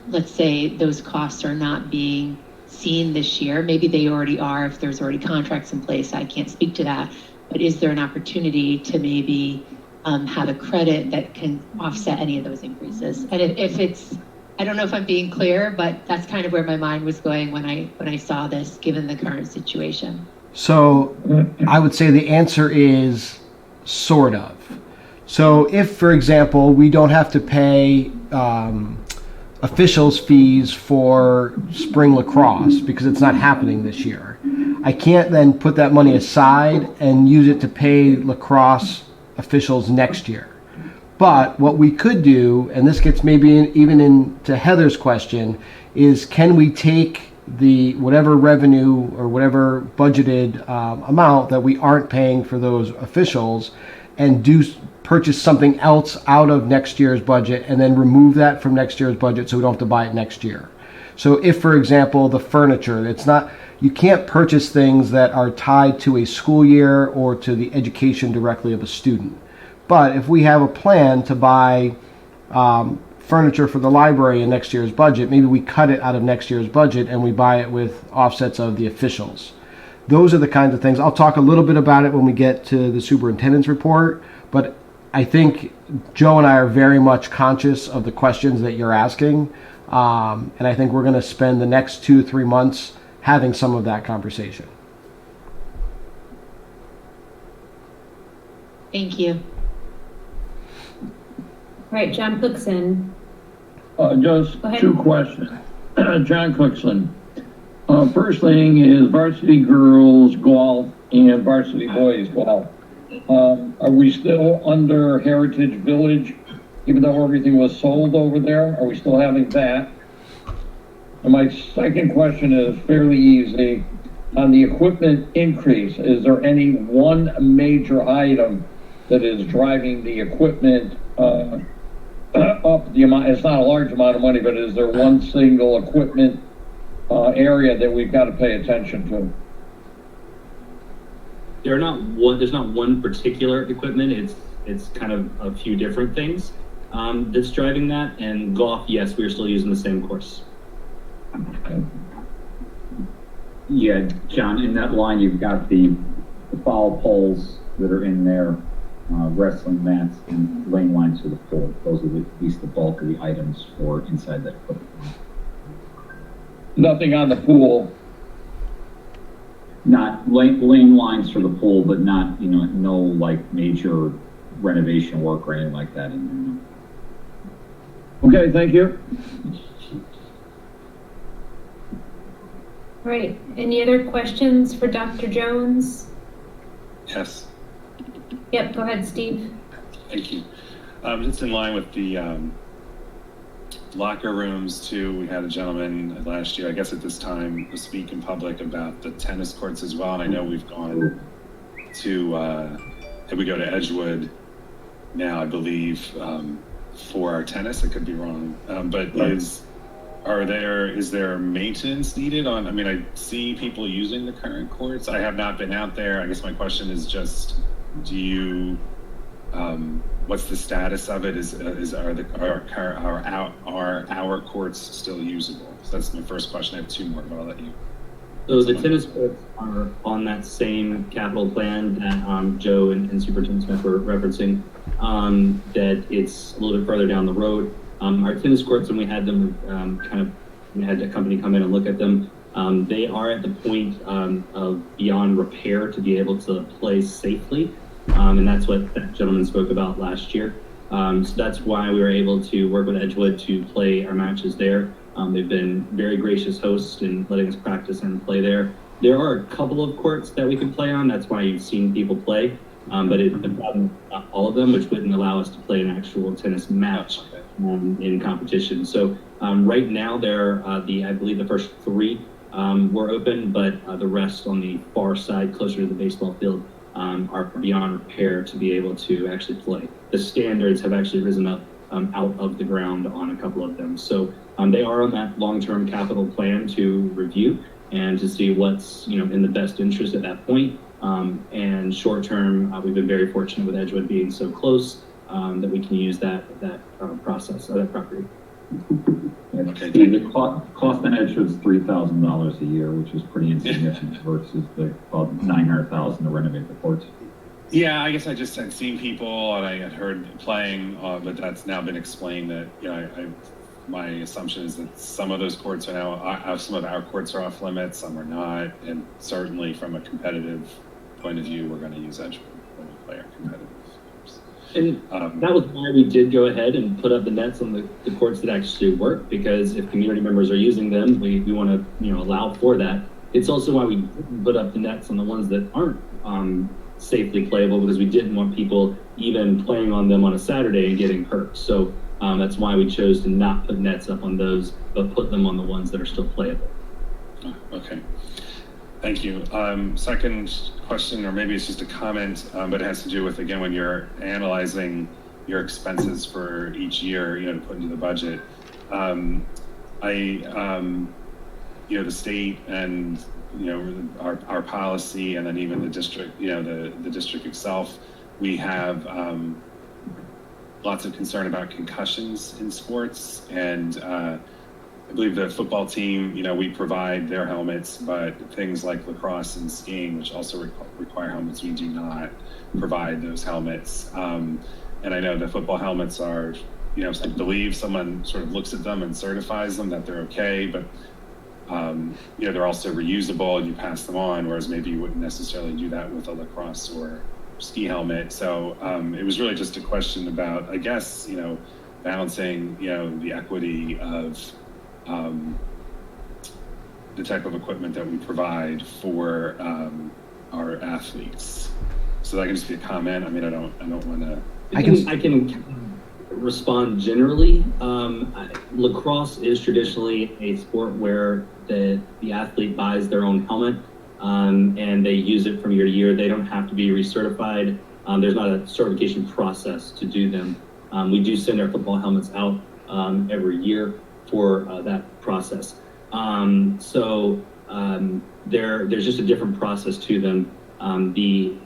let's say those costs are not being seen this year, maybe they already are if there's already contracts in place. I can't speak to that. But is there an opportunity to maybe have a credit that can offset any of those increases? And if it's, I don't know if I'm being clear, but that's kind of where my mind was going when I saw this, given the current situation. So I would say the answer is sort of. So if, for example, we don't have to pay officials fees for spring lacrosse because it's not happening this year, I can't then put that money aside and use it to pay lacrosse officials next year. But what we could do, and this gets maybe even into Heather's question, is can we take the whatever revenue or whatever budgeted amount that we aren't paying for those officials and purchase something else out of next year's budget and then remove that from next year's budget so we don't have to buy it next year. So if, for example, the furniture, you can't purchase things that are tied to a school year or to the education directly of a student. But if we have a plan to buy furniture for the library in next year's budget, maybe we cut it out of next year's budget and we buy it with offsets of the officials. Those are the kinds of things. I'll talk a little bit about it when we get to the superintendent's report, but I think Joe and I are very much conscious of the questions that you're asking, and I think we're going to spend the next 2-3 months having some of that conversation. Thank you. All right, John Cookson. Just two questions. John Cookson. First thing is varsity girls golf and varsity boys golf. Are we still under Heritage Village, even though everything was sold over there? Are we still having that? And my second question is fairly easy. On the equipment increase, is there any one major item that is driving the equipment up the amount? It's not a large amount of money, but is there one single equipment area that we've got to pay attention to? There's not one particular equipment. It's kind of a few different things that's driving that. And golf, yes, we're still using the same course. Yeah, John, in that line, you've got the foul poles that are in there, wrestling mats, and lane lines for the pool. Those are at least the bulk of the items for inside that equipment. Nothing on the pool. not lane lines for the pool, but not, you know, no like major renovation work or anything like that in there. Okay, thank you. All right, any other questions for Dr. Jones? Yes. Yep, go ahead, Steve. Thank you. Just in line with the locker rooms too, we had a gentleman last year, I guess at this time, to speak in public about the tennis courts as well. And I know we've gone to, we go to Edgewood now, I believe, for our tennis. I could be wrong, but is there maintenance needed on? I mean, I see people using the current courts. I have not been out there. I guess my question is just, do you? What's the status of it? Are our courts still usable? So that's my first question. I have two more, but I'll let you. So the tennis courts are on that same capital plan that Joe and Superintendent Smith were referencing. That it's a little bit further down the road. Our tennis courts, when we had them, we had a company come in and look at them. They are at the point of beyond repair to be able to play safely. And that's what that gentleman spoke about last year. So that's why we were able to work with Edgewood to play our matches there. They've been very gracious hosts in letting us practice and play there. There are a couple of courts that we can play on. That's why you've seen people play. But the problem is not all of them, which wouldn't allow us to play an actual tennis match in competition. So right now, I believe the first three were open, but the rest on the far side, closer to the baseball field, are beyond repair to be able to actually play. The standards have actually risen up out of the ground on a couple of them. So they are on that long-term capital plan to review and to see what's in the best interest at that point. And short-term, we've been very fortunate with Edgewood being so close that we can use that process, that property. Okay. The cost on Edgewood's $3,000 a year, which is pretty insignificant versus the about $900,000 to renovate the courts. Yeah, I guess I just had seen people and I had heard playing, but that's now been explained that my assumption is that some of those courts are now, some of our courts are off limits, some are not, and certainly from a competitive point of view, we're going to use Edgewood when we play our competitive. And that was why we did go ahead and put up the nets on the courts that actually work, because if community members are using them, we want to allow for that. It's also why we put up the nets on the ones that aren't safely playable, because we didn't want people even playing on them on a Saturday and getting hurt. So that's why we chose to not put nets up on those, but put them on the ones that are still playable. Okay. Thank you. Second question, or maybe it's just a comment, but it has to do with, again, when you're analyzing your expenses for each year, to put into the budget. The state and, our policy, and then even the district, the district itself, we have lots of concern about concussions in sports. And I believe the football team, we provide their helmets, but things like lacrosse and skiing, which also require helmets, we do not provide those helmets. And I know the football helmets are, I believe someone sort of looks at them and certifies them that they're okay, but they're also reusable and you pass them on, whereas maybe you wouldn't necessarily do that with a lacrosse or ski helmet. So it was really just a question about, I guess, balancing, the equity of the type of equipment that we provide for our athletes. So that can just be a comment. I mean, I don't want to. I can respond generally. Lacrosse is traditionally a sport where the athlete buys their own helmet and they use it from year to year. They don't have to be recertified. There's not a certification process to do them. We do send our football helmets out every year for that process. There's just a different process to them. The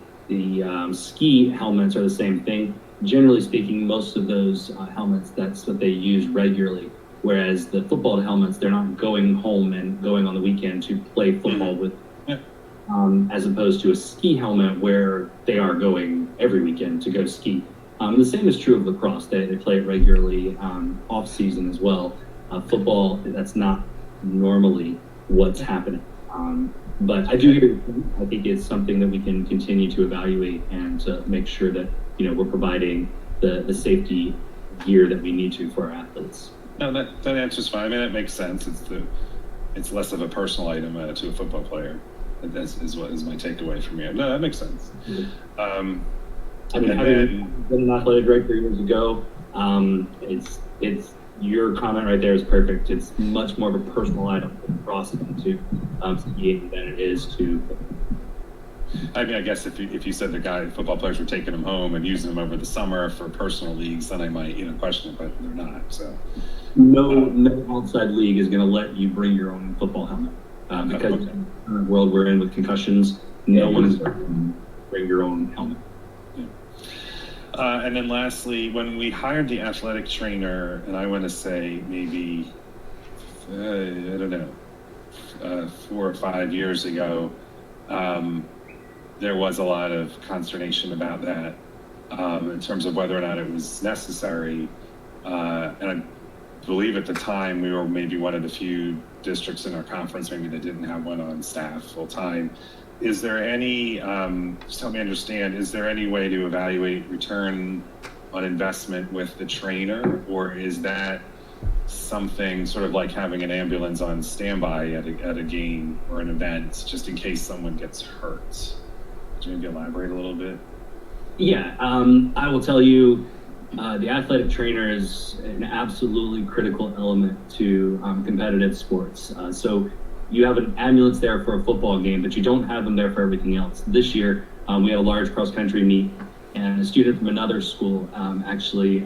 ski helmets are the same thing. Generally speaking, most of those helmets, that's what they use regularly. Whereas the football helmets, they're not going home and going on the weekend to play football with, as opposed to a ski helmet where they are going every weekend to go ski. The same is true of lacrosse. They play it regularly off season as well. Football, that's not normally what's happening. But I do hear, I think it's something that we can continue to evaluate and to make sure that, we're providing the safety gear that we need to for our athletes. No, that answer's fine. I mean, that makes sense. It's less of a personal item to a football player. Is what is my takeaway from you. No, that makes sense. I mean, having been an athletic director years ago, it's your comment right there is perfect. It's much more of a personal item across into skiing than it is to. I mean, I guess if you said the football players were taking them home and using them over the summer for personal leagues, then I might question it, but they're not. So no outside league is going to let you bring your own football helmet because in the world we're in with concussions, no one is going to bring your own helmet. And then lastly, when we hired the athletic trainer, and I want to say maybe, I don't know, 4 or 5 years ago, there was a lot of consternation about that in terms of whether or not it was necessary. And I believe at the time we were maybe one of the few districts in our conference maybe that didn't have one on staff full time. Is there any, just help me understand, is there any way to evaluate return on investment with the trainer, or is that something sort of like having an ambulance on standby at a game or an event, just in case someone gets hurt? Could you maybe elaborate a little bit? Yeah, I will tell you, the athletic trainer is an absolutely critical element to competitive sports. So you have an ambulance there for a football game, but you don't have them there for everything else. This year, we had a large cross-country meet, and a student from another school actually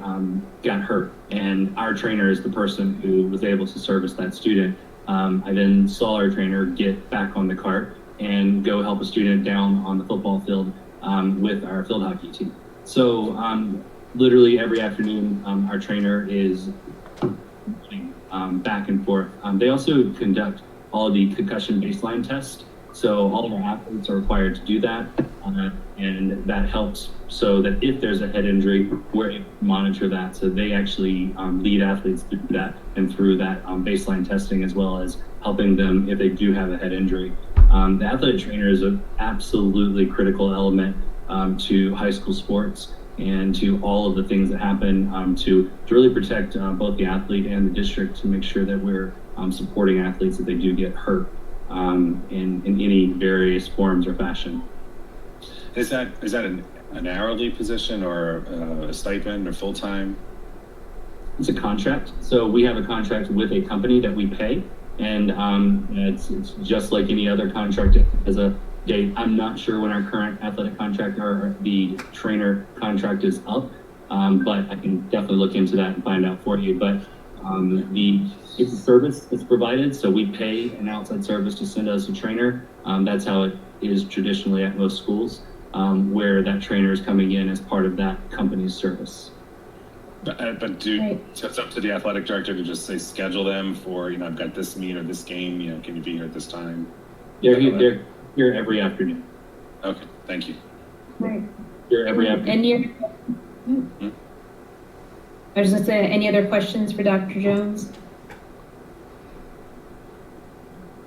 got hurt. And our trainer is the person who was able to service that student. I then saw our trainer get back on the cart and go help a student down on the football field with our field hockey team. So literally every afternoon, our trainer is back and forth. They also conduct all the concussion baseline tests. So all of our athletes are required to do that. And that helps so that if there's a head injury, we're able to monitor that. So they actually lead athletes through that and through that baseline testing, as well as helping them if they do have a head injury. The athletic trainer is an absolutely critical element to high school sports and to all of the things that happen to really protect both the athlete and the district, to make sure that we're supporting athletes if they do get hurt in any various forms or fashion. Is that an hourly position or a stipend or full-time? It's a contract. So we have a contract with a company that we pay, and it's just like any other contract as a date. I'm not sure when our current athletic contract or the trainer contract is up, but I can definitely look into that and find out for you. But it's a service that's provided, so we pay an outside service to send us a trainer. That's how it is traditionally at most schools, where that trainer is coming in as part of that company's service. But so it's up to the athletic director to just say schedule them for, I've got this meet or this game, can you be here at this time? They're here every afternoon. Okay, thank you. Right. Here every afternoon. I was just saying, any other questions for Dr. Jones?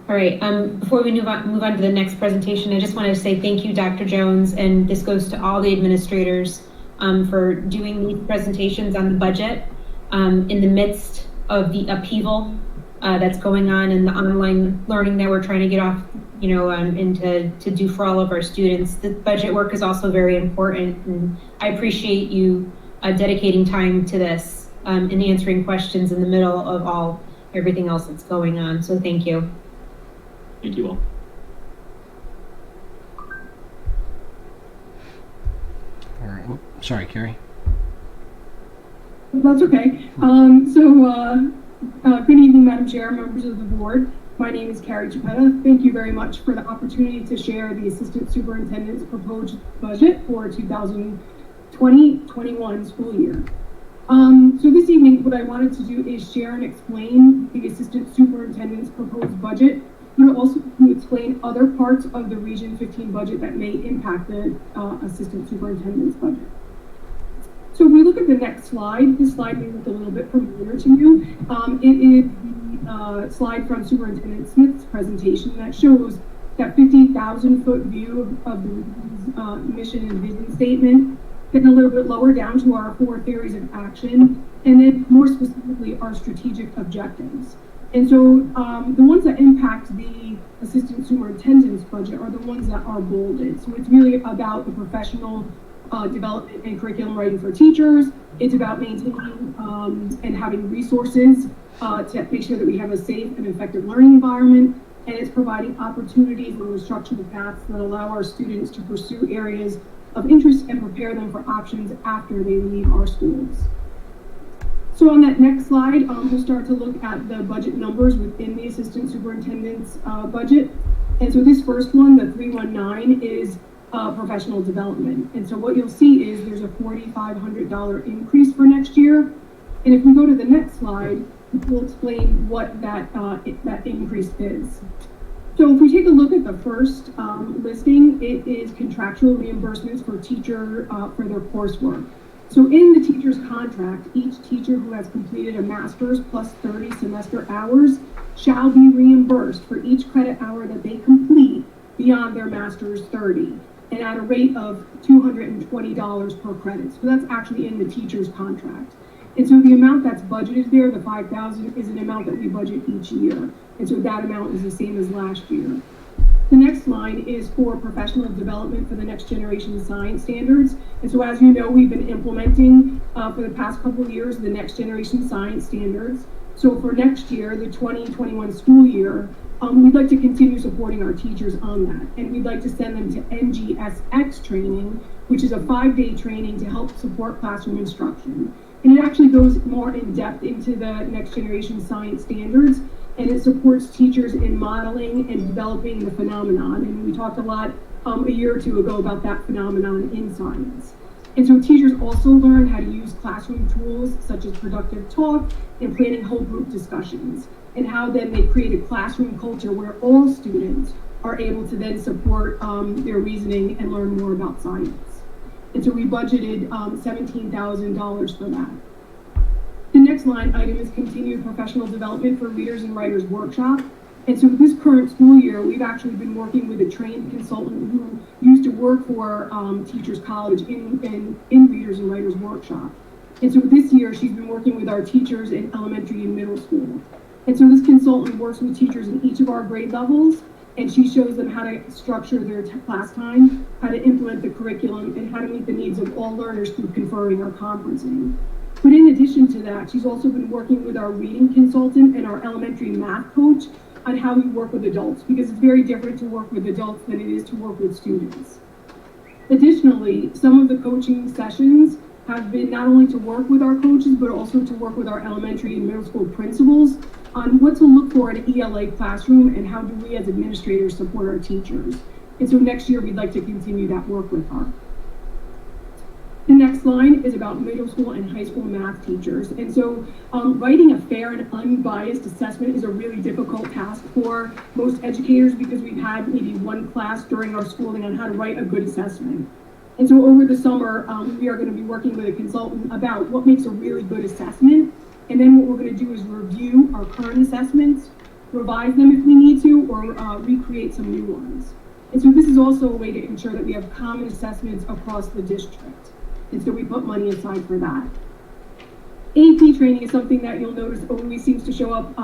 All right, before we move on to the next presentation, I just wanted to say thank you, Dr. Jones, and this goes to all the administrators for doing these presentations on the budget in the midst of the upheaval that's going on and the online learning that we're trying to get off, and to do for all of our students. The budget work is also very important, and I appreciate you dedicating time to this and answering questions in the middle of everything else that's going on. So thank you. Thank you all. All right. Sorry, Carrie. That's okay. Good evening, Madam Chair, members of the board. My name is Carrie Chapetta. Thank you very much for the opportunity to share the Assistant Superintendent's proposed budget for 2020-21 school year. So this evening, what I wanted to do is share and explain the Assistant Superintendent's proposed budget, but also to explain other parts of the Region 15 budget that may impact the Assistant Superintendent's budget. So if we look at the next slide, this slide may look a little bit familiar to you. It is slide from Superintendent Smith's presentation that shows that 50,000-foot view of the mission and vision statement, then a little bit lower down to our 4 theories of action, and then more specifically our strategic objectives. And so the ones that impact the assistant superintendent's budget are the ones that are bolded. So it's really about the professional development and curriculum writing for teachers. It's about maintaining and having resources to make sure that we have a safe and effective learning environment. And it's providing opportunities and instructional paths that allow our students to pursue areas of interest and prepare them for options after they leave our schools. So on that next slide, we'll start to look at the budget numbers within the assistant superintendent's budget. And so this first one, the 319, is professional development. And so what you'll see is there's a $4,500 increase for next year. And if we go to the next slide, we'll explain what that increase is. So if we take a look at the first listing, it is contractual reimbursements for for their coursework. So in the teacher's contract, each teacher who has completed a master's plus 30 semester hours shall be reimbursed for each credit hour that they complete beyond their master's 30, and at a rate of $220 per credit. So that's actually in the teacher's contract. And so the amount that's budgeted there, the $5,000, is an amount that we budget each year. And so that amount is the same as last year. The next line is for professional development for the next generation science standards. And so as you know, we've been implementing for the past couple of years the next generation science standards. So for next year, the 2021 school year, we'd like to continue supporting our teachers on that. And we'd like to send them to NGSX training, which is a 5-day training to help support classroom instruction. And it actually goes more in depth into the next generation science standards, and it supports teachers in modeling and developing the phenomenon. And we talked a lot a year or two ago about that phenomenon in science. And so teachers also learn how to use classroom tools such as productive talk and planning whole group discussions, and how then they create a classroom culture where all students are able to then support their reasoning and learn more about science. And so we budgeted $17,000 for that. The next line item is continued professional development for readers and writers workshop. And so this current school year, we've actually been working with a trained consultant who used to work for Teachers College in readers and writers workshop. And so this year, she's been working with our teachers in elementary and middle school. And so this consultant works with teachers in each of our grade levels, and she shows them how to structure their class time, how to implement the curriculum, and how to meet the needs of all learners through conferring or conferencing. But in addition to that, she's also been working with our reading consultant and our elementary math coach on how we work with adults, because it's very different to work with adults than it is to work with students. Additionally, some of the coaching sessions have been not only to work with our coaches, but also to work with our elementary and middle school principals on what to look for in an ELA classroom and how do we as administrators support our teachers. And so next year, we'd like to continue that work with her. The next line is about middle school and high school math teachers. And so writing a fair and unbiased assessment is a really difficult task for most educators, because we've had maybe one class during our schooling on how to write a good assessment. And so over the summer, we are going to be working with a consultant about what makes a really good assessment. And then what we're going to do is review our current assessments, revise them if we need to, or recreate some new ones. And so this is also a way to ensure that we have common assessments across the district. And so we put money aside for that. AP training is something that you'll notice always seems to show up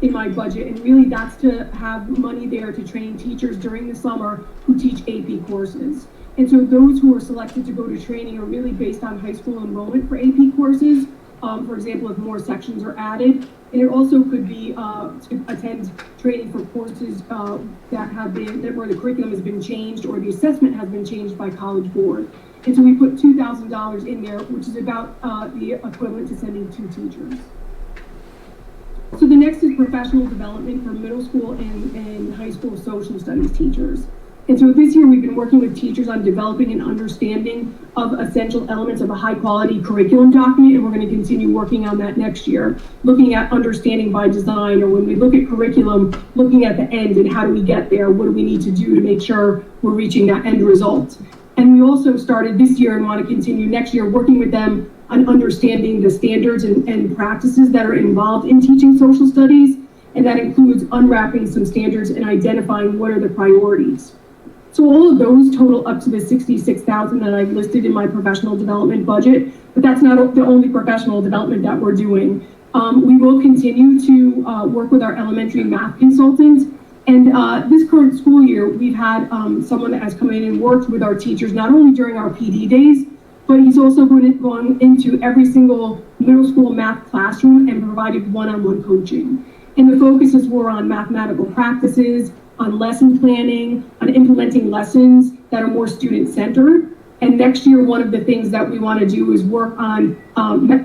in my budget. And really that's to have money there to train teachers during the summer who teach AP courses. And so those who are selected to go to training are really based on high school enrollment for AP courses. For example, if more sections are added. And it also could be to attend training for courses where the curriculum has been changed or the assessment has been changed by College Board. And so we put $2,000 in there, which is about the equivalent to sending 2 teachers. So the next is professional development for middle school and high school social studies teachers. And so this year we've been working with teachers on developing an understanding of essential elements of a high quality curriculum document, and we're going to continue working on that next year, looking at understanding by design, or when we look at curriculum, looking at the end and how do we get there, what do we need to do to make sure we're reaching that end result. And we also started this year and want to continue next year working with them on understanding the standards and practices that are involved in teaching social studies, and that includes unwrapping some standards and identifying what are the priorities. So all of those total up to the $66,000 that I've listed in my professional development budget, but that's not the only professional development that we're doing. We will continue to work with our elementary math consultants. And this current school year, we've had someone that has come in and worked with our teachers, not only during our PD days, but he's also gone into every single middle school math classroom and provided one-on-one coaching. And the focuses were on mathematical practices, on lesson planning, on implementing lessons that are more student-centered. And next year, one of the things that we want to do is work on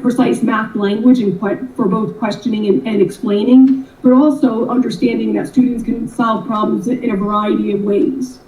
precise math language and for both questioning and explaining, but also understanding that students can solve problems in a variety of ways.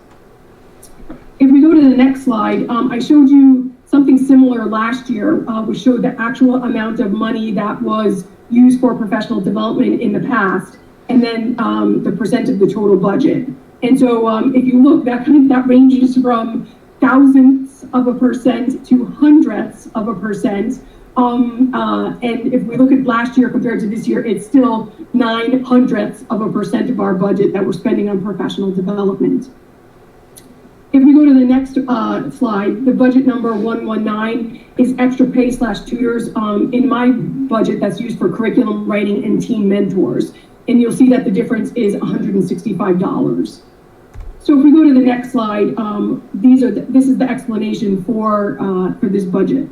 If we go to the next slide, I showed you something similar last year, which showed the actual amount of money that was used for professional development in the past, and then the percent of the total budget. And so if you look, that ranges from thousandths of a percent to hundredths of a percent. And if we look at last year compared to this year, it's still 900ths of a percent of our budget that we're spending on professional development. If we go to the next slide, the budget number 119 is extra pay / tutors. In my budget, that's used for curriculum writing and team mentors. And you'll see that the difference is $165. So if we go to the next slide, this is the explanation for this budget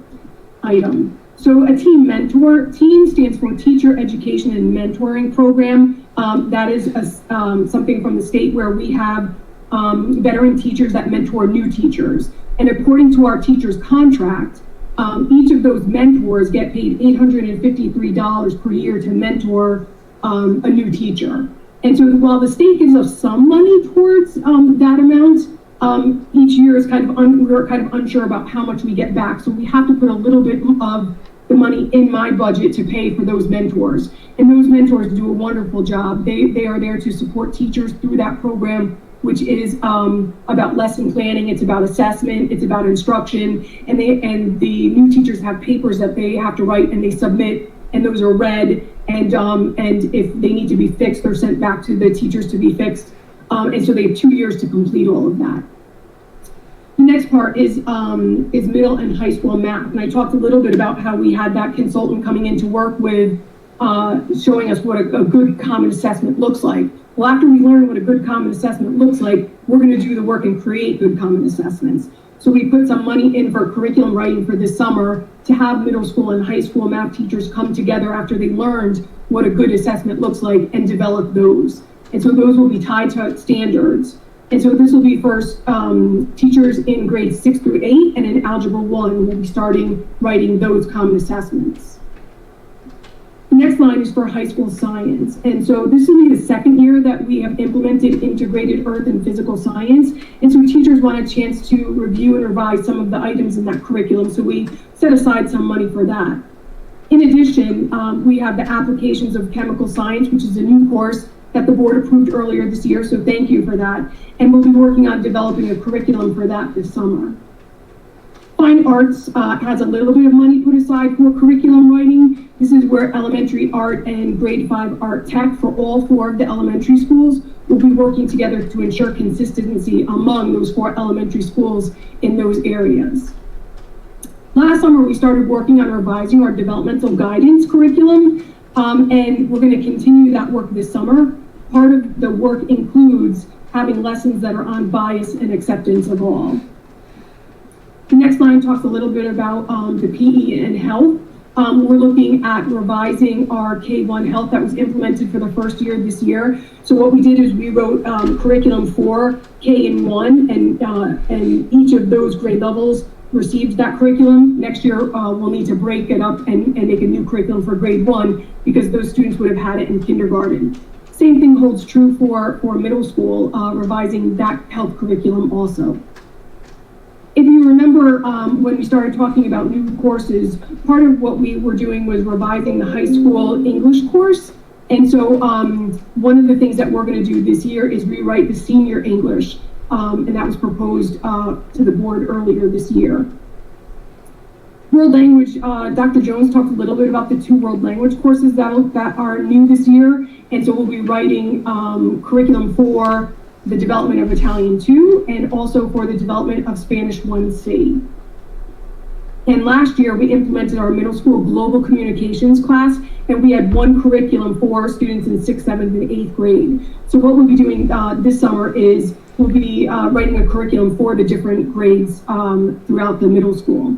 item. So a team mentor, team stands for Teacher Education and Mentoring Program. That is something from the state where we have veteran teachers that mentor new teachers. And according to our teachers' contract, each of those mentors get paid $853 per year to mentor a new teacher. And so while the state gives us some money towards that amount, each year is we're kind of unsure about how much we get back. So we have to put a little bit of the money in my budget to pay for those mentors. And those mentors do a wonderful job. They are there to support teachers through that program, which is about lesson planning, it's about assessment, it's about instruction, and the new teachers have papers that they have to write and they submit, and those are read, and if they need to be fixed, they're sent back to the teachers to be fixed, and so they have 2 years to complete all of that. The next part is middle and high school math, and I talked a little bit about how we had that consultant coming in to work with, showing us what a good common assessment looks like. Well, after we learn what a good common assessment looks like, we're going to do the work and create good common assessments. So we put some money in for curriculum writing for this summer to have middle school and high school math teachers come together after they learned what a good assessment looks like and develop those. And so those will be tied to standards. And so this will be first teachers in grades 6 through 8, and in Algebra 1, we'll be starting writing those common assessments. The next line is for high school science. And so this will be the second year that we have implemented integrated earth and physical science. And so teachers want a chance to review and revise some of the items in that curriculum. So we set aside some money for that. In addition, we have the applications of chemical science, which is a new course that the board approved earlier this year. So thank you for that. And we'll be working on developing a curriculum for that this summer. Fine arts has a little bit of money put aside for curriculum writing. This is where elementary art and grade 5 art tech for all 4 of the elementary schools will be working together to ensure consistency among those 4 elementary schools in those areas. Last summer, we started working on revising our developmental guidance curriculum, and we're going to continue that work this summer. Part of the work includes having lessons that are on bias and acceptance of all. The next line talks a little bit about the PE and health. We're looking at revising our K-1 health that was implemented for the first year this year. So what we did is we wrote curriculum for K and 1, and each of those grade levels received that curriculum. Next year, we'll need to break it up and make a new curriculum for grade 1 because those students would have had it in kindergarten. Same thing holds true for middle school, revising that health curriculum also. If you remember when we started talking about new courses, part of what we were doing was revising the high school English course. And so one of the things that we're going to do this year is rewrite the senior English. And that was proposed to the board earlier this year. World language, Dr. Jones talked a little bit about the 2 world language courses that are new this year. And so we'll be writing curriculum for the development of Italian 2 and also for the development of Spanish 1C. And last year we implemented our middle school global communications class, and we had 1 curriculum for students in 6th, 7th, and 8th grade. So what we'll be doing this summer is we'll be writing a curriculum for the different grades throughout the middle school,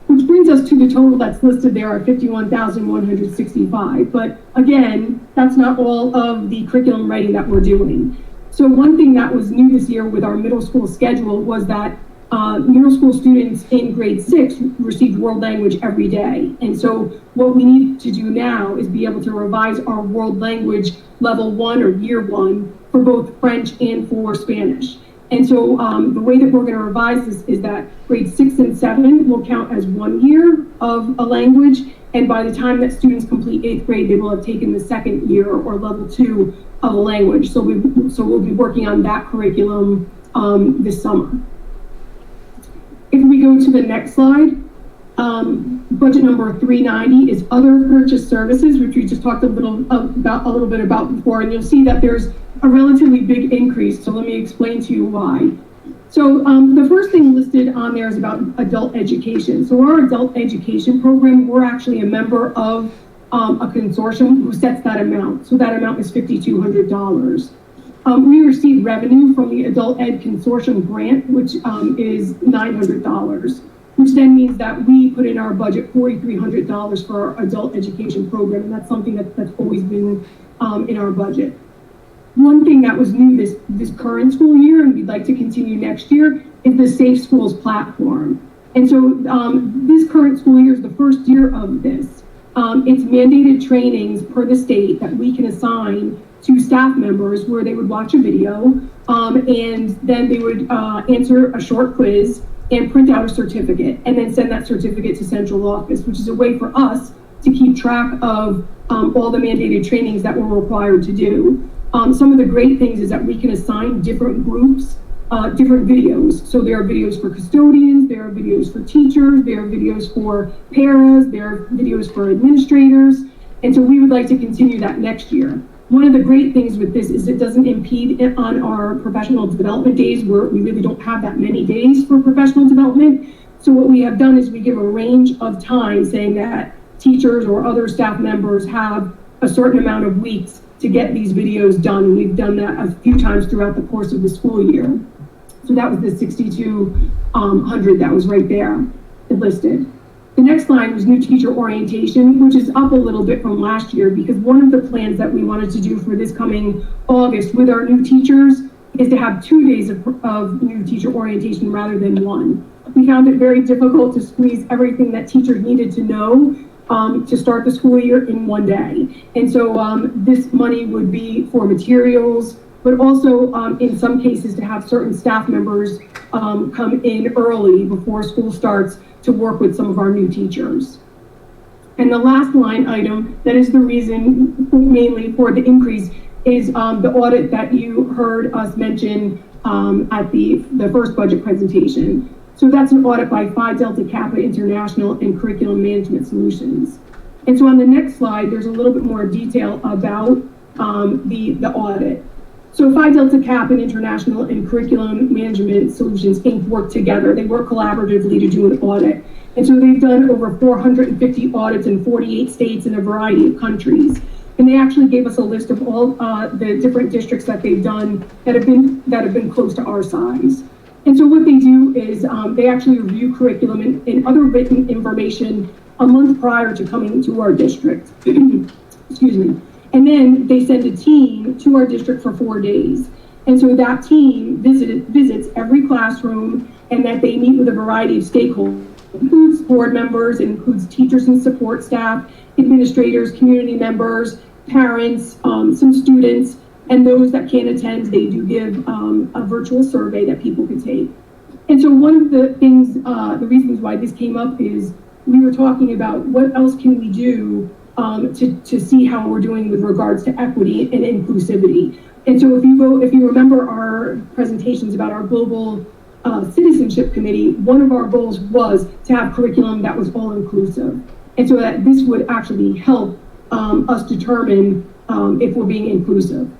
which brings us to the total that's listed there at 51,165. But again, that's not all of the curriculum writing that we're doing. So one thing that was new this year with our middle school schedule was that middle school students in grade 6 received world language every day. And so what we need to do now is be able to revise our world language level 1 or year 1 for both French and for Spanish. And so the way that we're going to revise this is that grades 6 and 7 will count as 1 year of a language. And by the time that students complete 8th grade, they will have taken the 2nd year or level 2 of a language. So we'll be working on that curriculum this summer. If we go to the next slide, budget number 390 is other purchase services, which we just talked a little bit about before, and you'll see that there's a relatively big increase. So let me explain to you why. So the first thing listed on there is about adult education. So our adult education program, we're actually a member of a consortium who sets that amount. So that amount is $5,200. We receive revenue from the Adult Ed Consortium grant, which is $900, which then means that we put in our budget $4,300 for our adult education program, and that's something that's always been in our budget. One thing that was new this current school year, and we'd like to continue next year, is the Safe Schools platform. And so this current school year is the first year of this. It's mandated trainings per the state that we can assign to staff members where they would watch a video and then they would answer a short quiz and print out a certificate and then send that certificate to central office, which is a way for us to keep track of all the mandated trainings that we're required to do. Some of the great things is that we can assign different groups different videos. So there are videos for custodians, there are videos for teachers, there are videos for paras, there are videos for administrators. And so we would like to continue that next year. One of the great things with this is it doesn't impede on our professional development days, where we really don't have that many days for professional development. So what we have done is we give a range of time saying that teachers or other staff members have a certain amount of weeks to get these videos done. We've done that a few times throughout the course of the school year. So that was the 6,200 that was right there listed. The next line was new teacher orientation, which is up a little bit from last year, because one of the plans that we wanted to do for this coming August with our new teachers is to have 2 days of new teacher orientation rather than 1. We found it very difficult to squeeze everything that teachers needed to know to start the school year in 1 day. And so this money would be for materials, but also in some cases to have certain staff members come in early before school starts to work with some of our new teachers. And the last line item that is the reason mainly for the increase is the audit that you heard us mention at the first budget presentation. So that's an audit by Phi Delta Kappa International and Curriculum Management Solutions. And so on the next slide, there's a little bit more detail about the audit. So Phi Delta Kappa International and Curriculum Management Solutions Inc. work together. They work collaboratively to do an audit. And so they've done over 450 audits in 48 states in a variety of countries. And they actually gave us a list of all the different districts that they've done that have been close to our size. And so what they do is they actually review curriculum and other written information a month prior to coming to our district. Excuse me. And then they send a team to our district for 4 days. And so that team visits every classroom, and that they meet with a variety of stakeholders. It includes board members, it includes teachers and support staff, administrators, community members, parents, some students, and those that can't attend, they do give a virtual survey that people can take. And so one of the things, the reasons why this came up is we were talking about what else can we do to see how we're doing with regards to equity and inclusivity. And so if you remember our presentations about our global citizenship committee, one of our goals was to have curriculum that was all inclusive. And so that this would actually help us determine if we're being inclusive.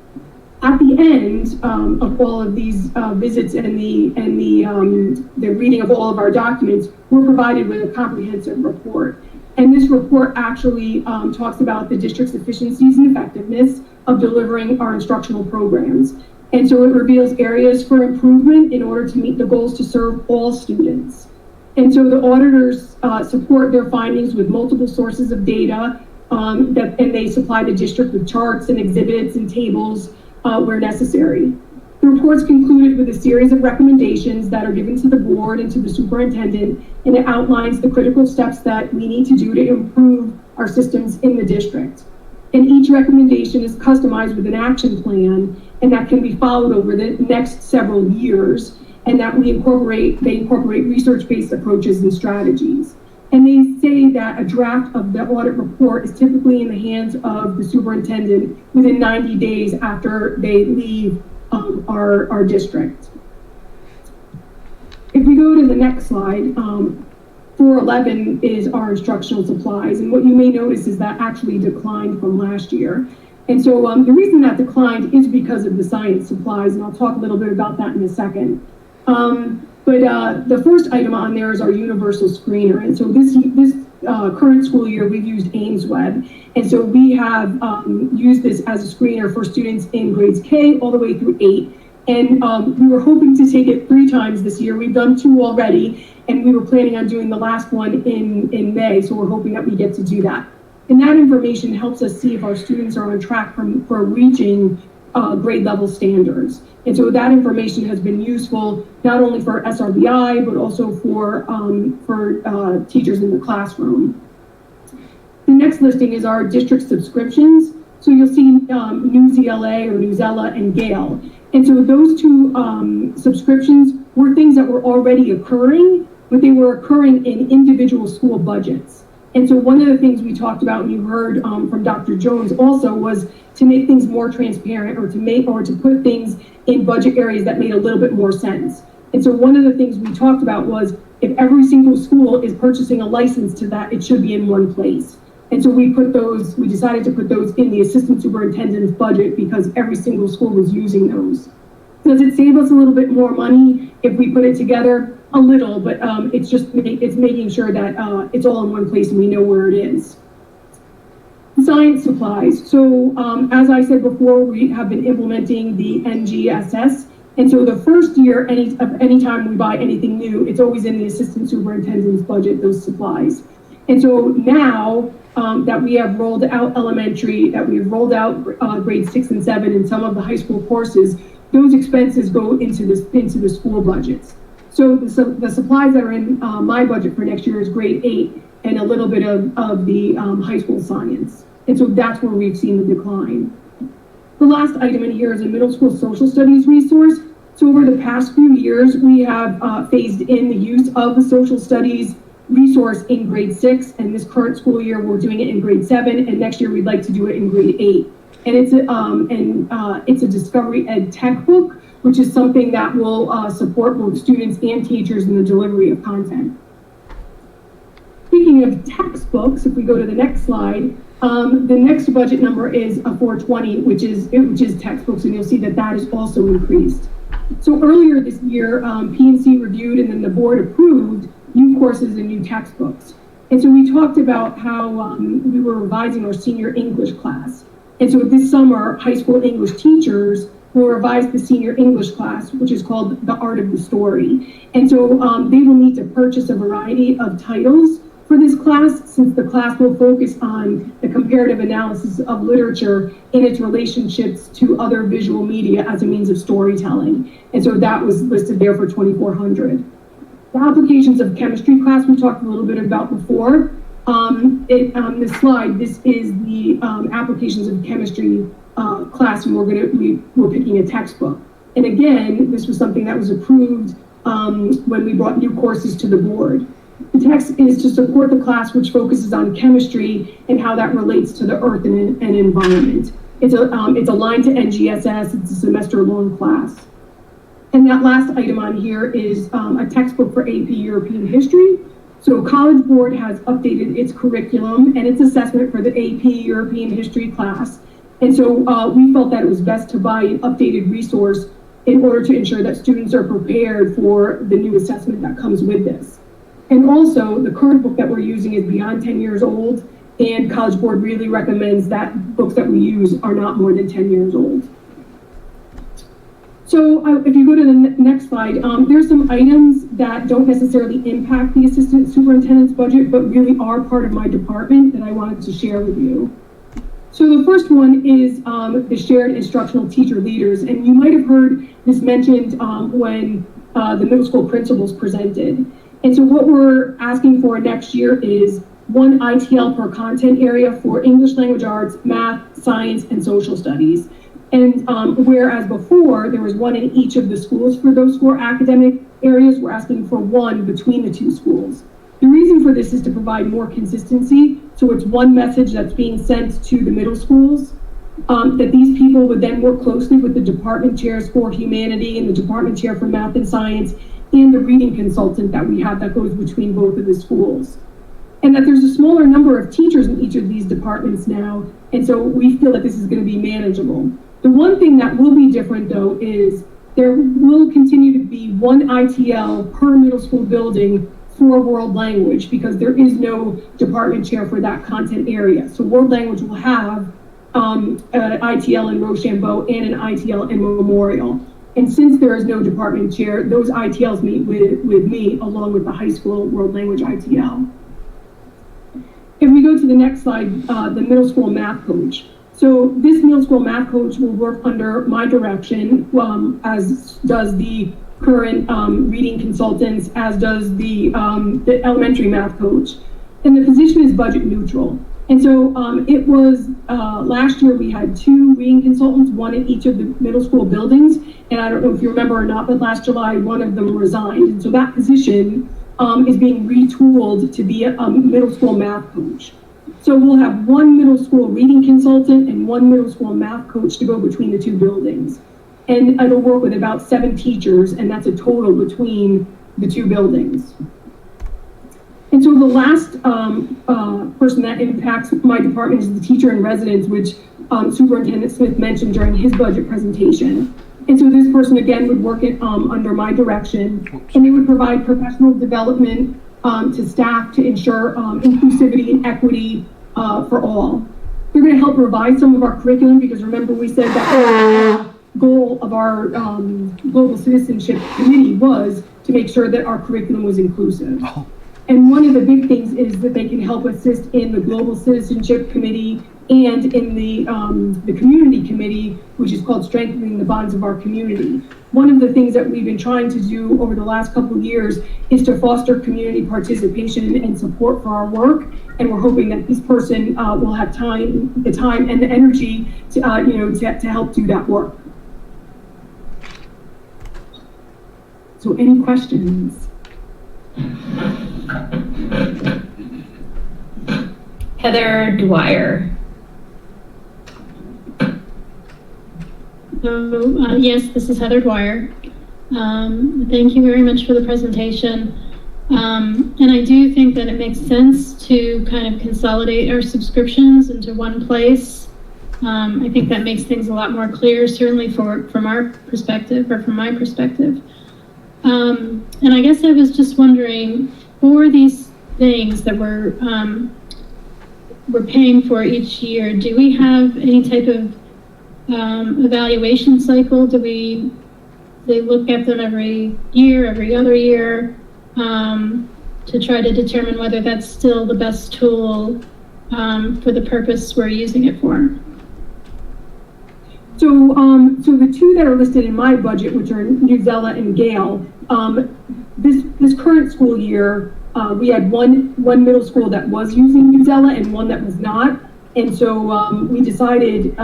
At the end of all of these visits and the reading of all of our documents, we're provided with a comprehensive report. And this report actually talks about the district's efficiencies and effectiveness of delivering our instructional programs. And so it reveals areas for improvement in order to meet the goals to serve all students. And so the auditors support their findings with multiple sources of data, and they supply the district with charts and exhibits and tables where necessary. The report's concluded with a series of recommendations that are given to the board and to the superintendent, and it outlines the critical steps that we need to do to improve our systems in the district. And each recommendation is customized with an action plan, and that can be followed over the next several years, and that they incorporate research-based approaches and strategies. And they say that a draft of the audit report is typically in the hands of the superintendent within 90 days after they leave our district. If we go to the next slide, 411 is our instructional supplies. And what you may notice is that actually declined from last year. And so the reason that declined is because of the science supplies, and I'll talk a little bit about that in a second. But the first item on there is our universal screener. And so this current school year, we've used AimsWeb. And so we have used this as a screener for students in grades K all the way through 8. And we were hoping to take it 3 times this year. We've done 2 already, and we were planning on doing the last one in May. So we're hoping that we get to do that. And that information helps us see if our students are on track for reaching grade level standards. And so that information has been useful not only for SRBI, but also for teachers in the classroom. The next listing is our district subscriptions. So you'll see Newsela or Newsela and Gale. And so those 2 subscriptions were things that were already occurring, but they were occurring in individual school budgets. And so one of the things we talked about, and you heard from Dr. Jones also, was to make things more transparent, or to put things in budget areas that made a little bit more sense. And so one of the things we talked about was, if every single school is purchasing a license to that, it should be in one place. And so we decided to put those in the assistant superintendent's budget because every single school was using those. Does it save us a little bit more money if we put it together? A little, but it's making sure that it's all in one place and we know where it is. Science supplies. So as I said before, we have been implementing the NGSS. And so the first year, anytime we buy anything new, it's always in the assistant superintendent's budget, those supplies. And so now that we have rolled out elementary, that we've rolled out grades 6 and 7 and some of the high school courses, those expenses go into the school budgets. So the supplies that are in my budget for next year is grade 8 and a little bit of the high school science. And so that's where we've seen the decline. The last item in here is a middle school social studies resource. So over the past few years, we have phased in the use of the social studies resource in grade 6. And this current school year, we're doing it in grade 7. And next year, we'd like to do it in grade 8. And it's a Discovery Ed tech book, which is something that will support both students and teachers in the delivery of content. Speaking of textbooks, if we go to the next slide, the next budget number is a 420, which is textbooks, and you'll see that that is also increased. So earlier this year, PNC reviewed and then the board approved new courses and new textbooks. And so we talked about how we were revising our senior English class. And so this summer, high school English teachers will revise the senior English class, which is called The Art of the Story. And so they will need to purchase a variety of titles for this class, since the class will focus on the comparative analysis of literature and its relationships to other visual media as a means of storytelling. And so that was listed there for $2,400. The applications of chemistry class we talked a little bit about before. This slide, this is the applications of chemistry class, and we're picking a textbook. And again, this was something that was approved when we brought new courses to the board. The text is to support the class, which focuses on chemistry and how that relates to the earth and environment. It's aligned to NGSS. It's a semester-long class. And that last item on here is a textbook for AP European History. So College Board has updated its curriculum and its assessment for the AP European History class. And so we felt that it was best to buy an updated resource in order to ensure that students are prepared for the new assessment that comes with this. And also, the current book that we're using is beyond 10 years old, and College Board really recommends that books that we use are not more than 10 years old. So if you go to the next slide, there's some items that don't necessarily impact the assistant superintendent's budget, but really are part of my department that I wanted to share with you. So the first one is the shared instructional teacher leaders. And you might have heard this mentioned when the middle school principals presented. And so what we're asking for next year is 1 ITL per content area for English language arts, math, science, and social studies. And whereas before there was 1 in each of the schools for those 4 academic areas, we're asking for 1 between the 2 schools. The reason for this is to provide more consistency. So it's 1 message that's being sent to the middle schools, that these people would then work closely with the department chairs for humanity and the department chair for math and science and the reading consultant that we have that goes between both of the schools. And that there's a smaller number of teachers in each of these departments now. And so we feel that this is going to be manageable. The one thing that will be different though is there will continue to be 1 ITL per middle school building for world language because there is no department chair for that content area. So world language will have an ITL in Rochambeau and an ITL in Memorial. And since there is no department chair, those ITLs meet with me along with the high school world language ITL. If we go to the next slide, the middle school math coach. So this middle school math coach will work under my direction, as does the current reading consultants, as does the elementary math coach. And the position is budget neutral. And so it was, last year we had 2 reading consultants, 1 in each of the middle school buildings. And I don't know if you remember or not, but last July, 1 of them resigned. And so that position is being retooled to be a middle school math coach. So we'll have 1 middle school reading consultant and 1 middle school math coach to go between the 2 buildings. And it'll work with about 7 teachers, and that's a total between the 2 buildings. And so the last person that impacts my department is the teacher in residence, which Superintendent Smith mentioned during his budget presentation. And so this person again would work it under my direction, and they would provide professional development to staff to ensure inclusivity and equity for all. They're going to help revise some of our curriculum because remember we said that the goal of our Global Citizenship Committee was to make sure that our curriculum was inclusive. And one of the big things is that they can help assist in the Global Citizenship Committee and in the Community Committee, which is called Strengthening the Bonds of Our Community. One of the things that we've been trying to do over the last couple of years is to foster community participation and support for our work. And we're hoping that this person will have the time and the energy to, to help do that work. So any questions? Heather Dwyer. So, yes, this is Heather Dwyer. Thank you very much for the presentation. And I do think that it makes sense to kind of consolidate our subscriptions into one place. I think that makes things a lot more clear, certainly from our perspective, or from my perspective. And I guess I was just wondering, for these things that we're paying for each year, do we have any type of evaluation cycle? They look at them every year, every other year, to try to determine whether that's still the best tool for the purpose we're using it for? So, so the 2 that are listed in my budget, which are Newsella and Gale, this current school year, we had one middle school that was using Newsella and 1 that was not. And so we decided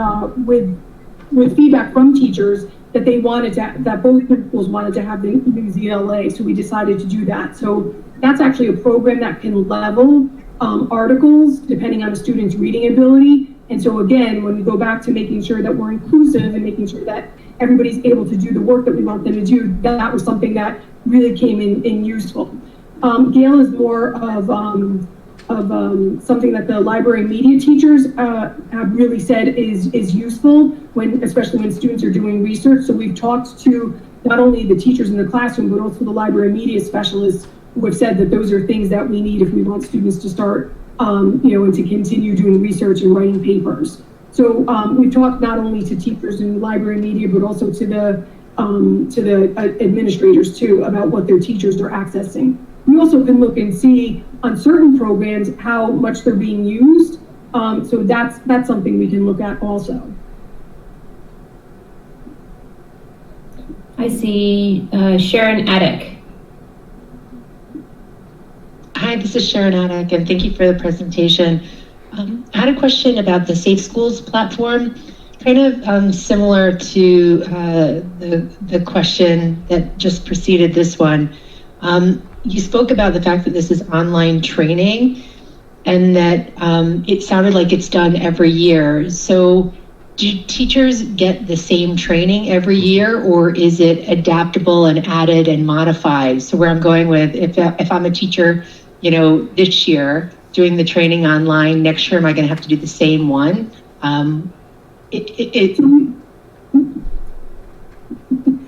with feedback from teachers that they wanted that both schools wanted to have the Newsella. So we decided to do that. So that's actually a program that can level articles depending on a student's reading ability. And so again, when we go back to making sure that we're inclusive and making sure that everybody's able to do the work that we want them to do, that was something that really came in useful. Gail is more of something that the library media teachers have really said is useful especially when students are doing research. So we've talked to not only the teachers in the classroom, but also the library media specialists who have said that those are things that we need if we want students to start, and to continue doing research and writing papers. So we've talked not only to teachers in library media, but also to the administrators too, about what their teachers are accessing. We also can look and see on certain programs how much they're being used. So that's something we can look at also. I see Sharon Attic. Hi, this is Sharon Attic, and thank you for the presentation. I had a question about the Safe Schools platform, kind of similar to the question that just preceded this one. You spoke about the fact that this is online training and that it sounded like it's done every year. So do teachers get the same training every year, or is it adaptable and added and modified? So where I'm going with, if I'm a teacher, this year doing the training online, next year am I going to have to do the same one?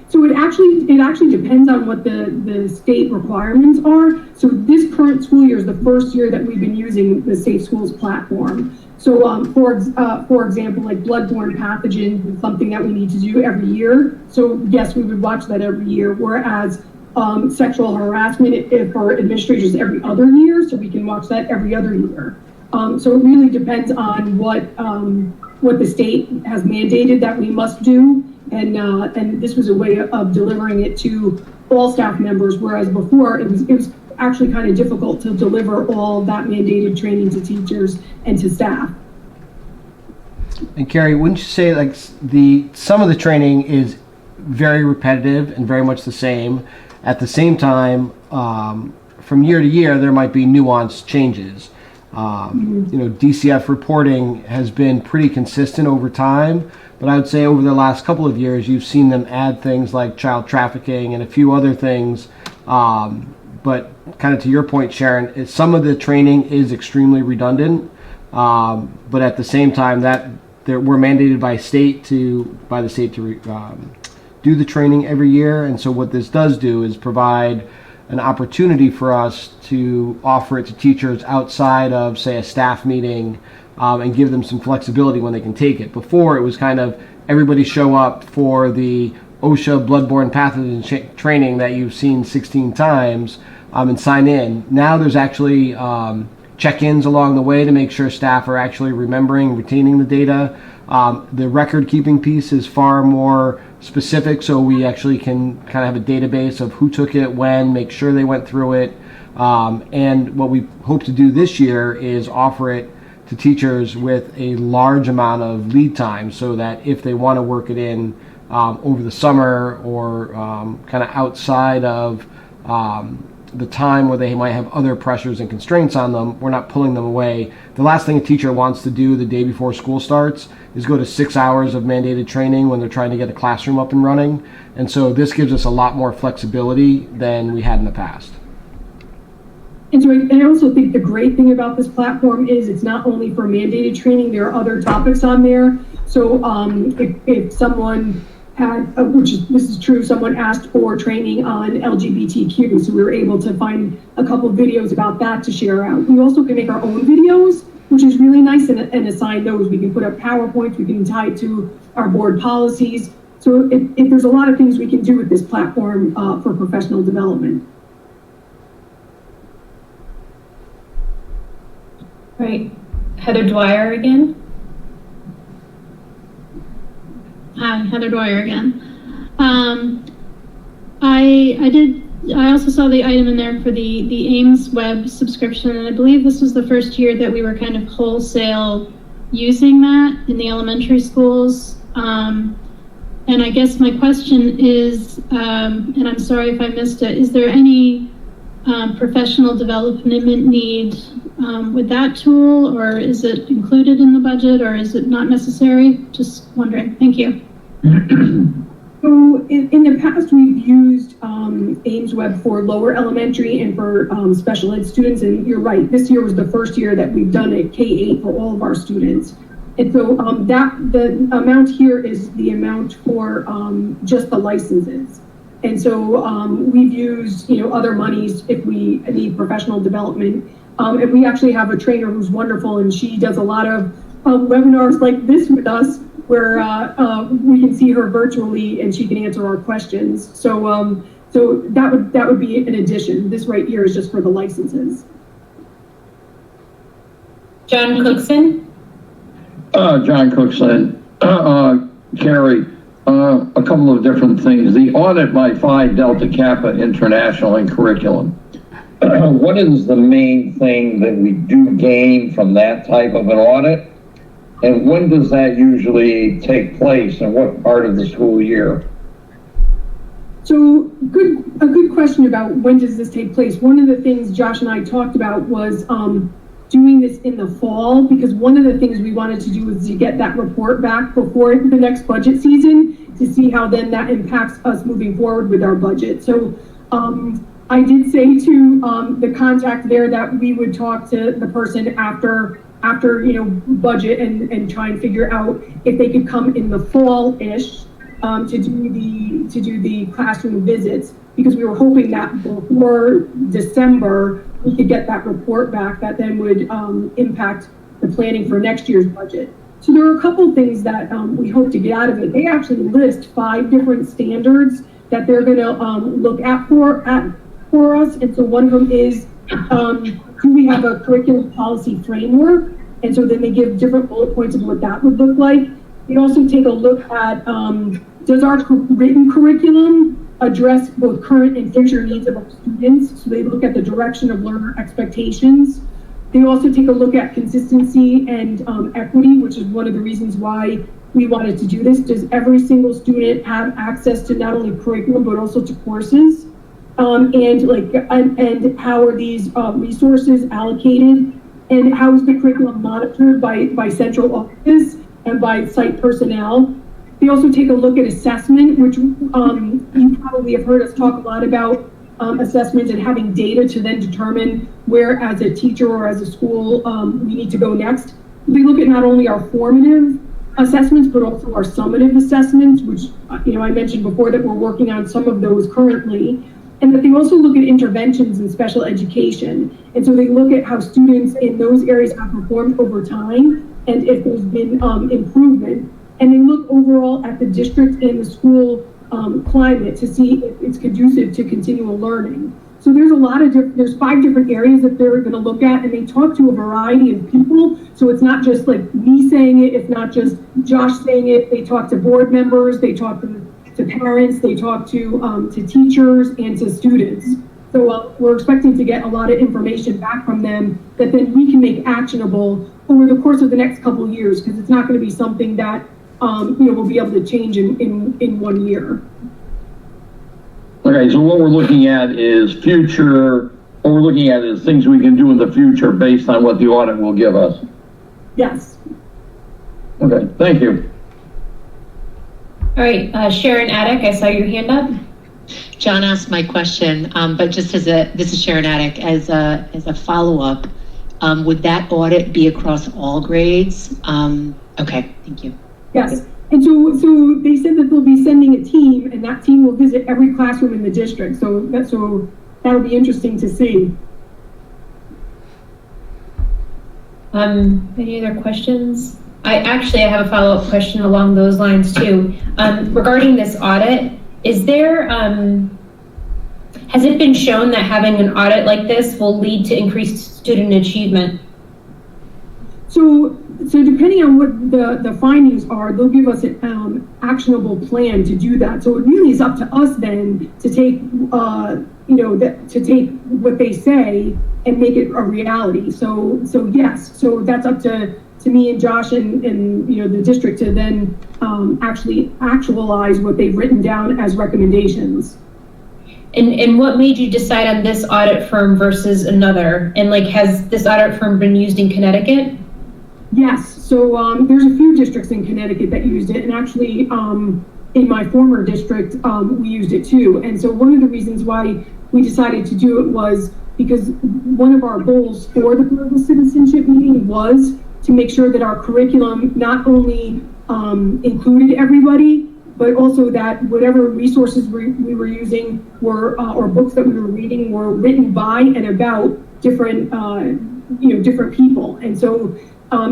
So it actually depends on what the state requirements are. So this current school year is the first year that we've been using the Safe Schools platform. So for example, like bloodborne pathogens is something that we need to do every year. So yes, we would watch that every year. Whereas sexual harassment for administrators every other year, so we can watch that every other year. So it really depends on what the state has mandated that we must do, and this was a way of delivering it to all staff members, whereas before it was actually kind of difficult to deliver all that mandated training to teachers and to staff. And Carrie, wouldn't you say like some of the training is very repetitive and very much the same? At the same time, from year to year, there might be nuanced changes. DCF reporting has been pretty consistent over time, but I would say over the last couple of years, you've seen them add things like child trafficking and a few other things. But kind of to your point, Sharon, some of the training is extremely redundant, but at the same time, we're mandated by the state to do the training every year. And so what this does do is provide an opportunity for us to offer it to teachers outside of, say, a staff meeting, and give them some flexibility when they can take it. Before, it was kind of everybody show up for the OSHA bloodborne pathogen training that you've seen 16 times and sign in. Now there's actually check-ins along the way to make sure staff are actually remembering, retaining the data. The record-keeping piece is far more specific, so we actually can kind of have a database of who took it, when, make sure they went through it. And what we hope to do this year is offer it to teachers with a large amount of lead time, so that if they want to work it in over the summer or kind of outside of the time where they might have other pressures and constraints on them, we're not pulling them away. The last thing a teacher wants to do the day before school starts is go to 6 hours of mandated training when they're trying to get a classroom up and running. And so this gives us a lot more flexibility than we had in the past. And so I also think the great thing about this platform is it's not only for mandated training, there are other topics on there. So if someone had, this is true, someone asked for training on LGBTQ, so we were able to find a couple of videos about that to share out. We also can make our own videos, which is really nice, and assign those. We can put up PowerPoints, we can tie it to our board policies. So if there's a lot of things we can do with this platform for professional development. Right, Heather Dwyer again. Hi, Heather Dwyer again. I also saw the item in there for the Ames web subscription, and I believe this was the first year that we were kind of wholesale using that in the elementary schools. And I guess my question is, and I'm sorry if I missed it, is there any professional development need with that tool, or is it included in the budget, or is it not necessary? Just wondering. Thank you. So in the past, we've used Ames Web for lower elementary and for special ed students. And you're right, this year was the first year that we've done it K-8 for all of our students. And so the amount here is the amount for just the licenses. And so we've used, other monies if we need professional development. And we actually have a trainer who's wonderful, and she does a lot of webinars like this with us, where we can see her virtually and she can answer our questions. So so that would be an addition. This right here is just for the licenses. John Cookson. John Cookson. Carrie, a couple of different things. The audit by Phi Delta Kappa International and Curriculum. What is the main thing that we do gain from that type of an audit? And when does that usually take place, and what part of the school year? So a good question about when does this take place. One of the things Josh and I talked about was doing this in the fall, because one of the things we wanted to do was to get that report back before the next budget season to see how then that impacts us moving forward with our budget. So I did say to the contact there that we would talk to the person after budget and try and figure out if they could come in the fall-ish to do the classroom visits, because we were hoping that before December we could get that report back that then would impact the planning for next year's budget. So there are a couple things that we hope to get out of it. They actually list 5 different standards that they're going to look at for us, and so one of them is do we have a curriculum policy framework? And so then they give different bullet points of what that would look like. They also take a look at does our written curriculum address both current and future needs of our students? So they look at the direction of learner expectations. They also take a look at consistency and equity, which is one of the reasons why we wanted to do this. Does every single student have access to not only curriculum but also to courses? And how are these resources allocated? And how is the curriculum monitored by central office and by site personnel? They also take a look at assessment, which you probably have heard us talk a lot about assessment and having data to then determine where, as a teacher or as a school, we need to go next. We look at not only our formative assessments, but also our summative assessments, which I mentioned before that we're working on some of those currently. And that they also look at interventions in special education. And so they look at how students in those areas have performed over time and if there's been improvement. And they look overall at the district and the school climate to see if it's conducive to continual learning. So there's there's 5 different areas that they're going to look at, and they talk to a variety of people. So it's not just like me saying it, it's not just Josh saying it. They talk to board members, they talk to parents, they talk to teachers and to students. So we're expecting to get a lot of information back from them that then we can make actionable over the course of the next couple of years, because it's not going to be something that we'll be able to change in 1 year. Okay, so what we're looking at is things we can do in the future based on what the audit will give us. Yes. Okay, thank you. All right, Sharon Attic, I saw your hand up. John asked my question, but just this is Sharon Attic, as a follow-up, would that audit be across all grades? Okay, thank you. Yes, and so they said that they'll be sending a team, and that team will visit every classroom in the district. So that'll be interesting to see. Any other questions? I have a follow-up question along those lines too. Regarding this audit, is there, has it been shown that having an audit like this will lead to increased student achievement? So depending on what the findings are, they'll give us an actionable plan to do that. So it really is up to us then to take, to take what they say and make it a reality. So yes, so that's up to me and Josh and the district to then actually actualize what they've written down as recommendations. And what made you decide on this audit firm versus another? And has this audit firm been used in Connecticut? Yes, so there's a few districts in Connecticut that used it, and actually in my former district, we used it too. And so one of the reasons why we decided to do it was because one of our goals for the political citizenship meeting was to make sure that our curriculum not only included everybody, but also that whatever resources we were using were, or books that we were reading were written by and about different, different people. And so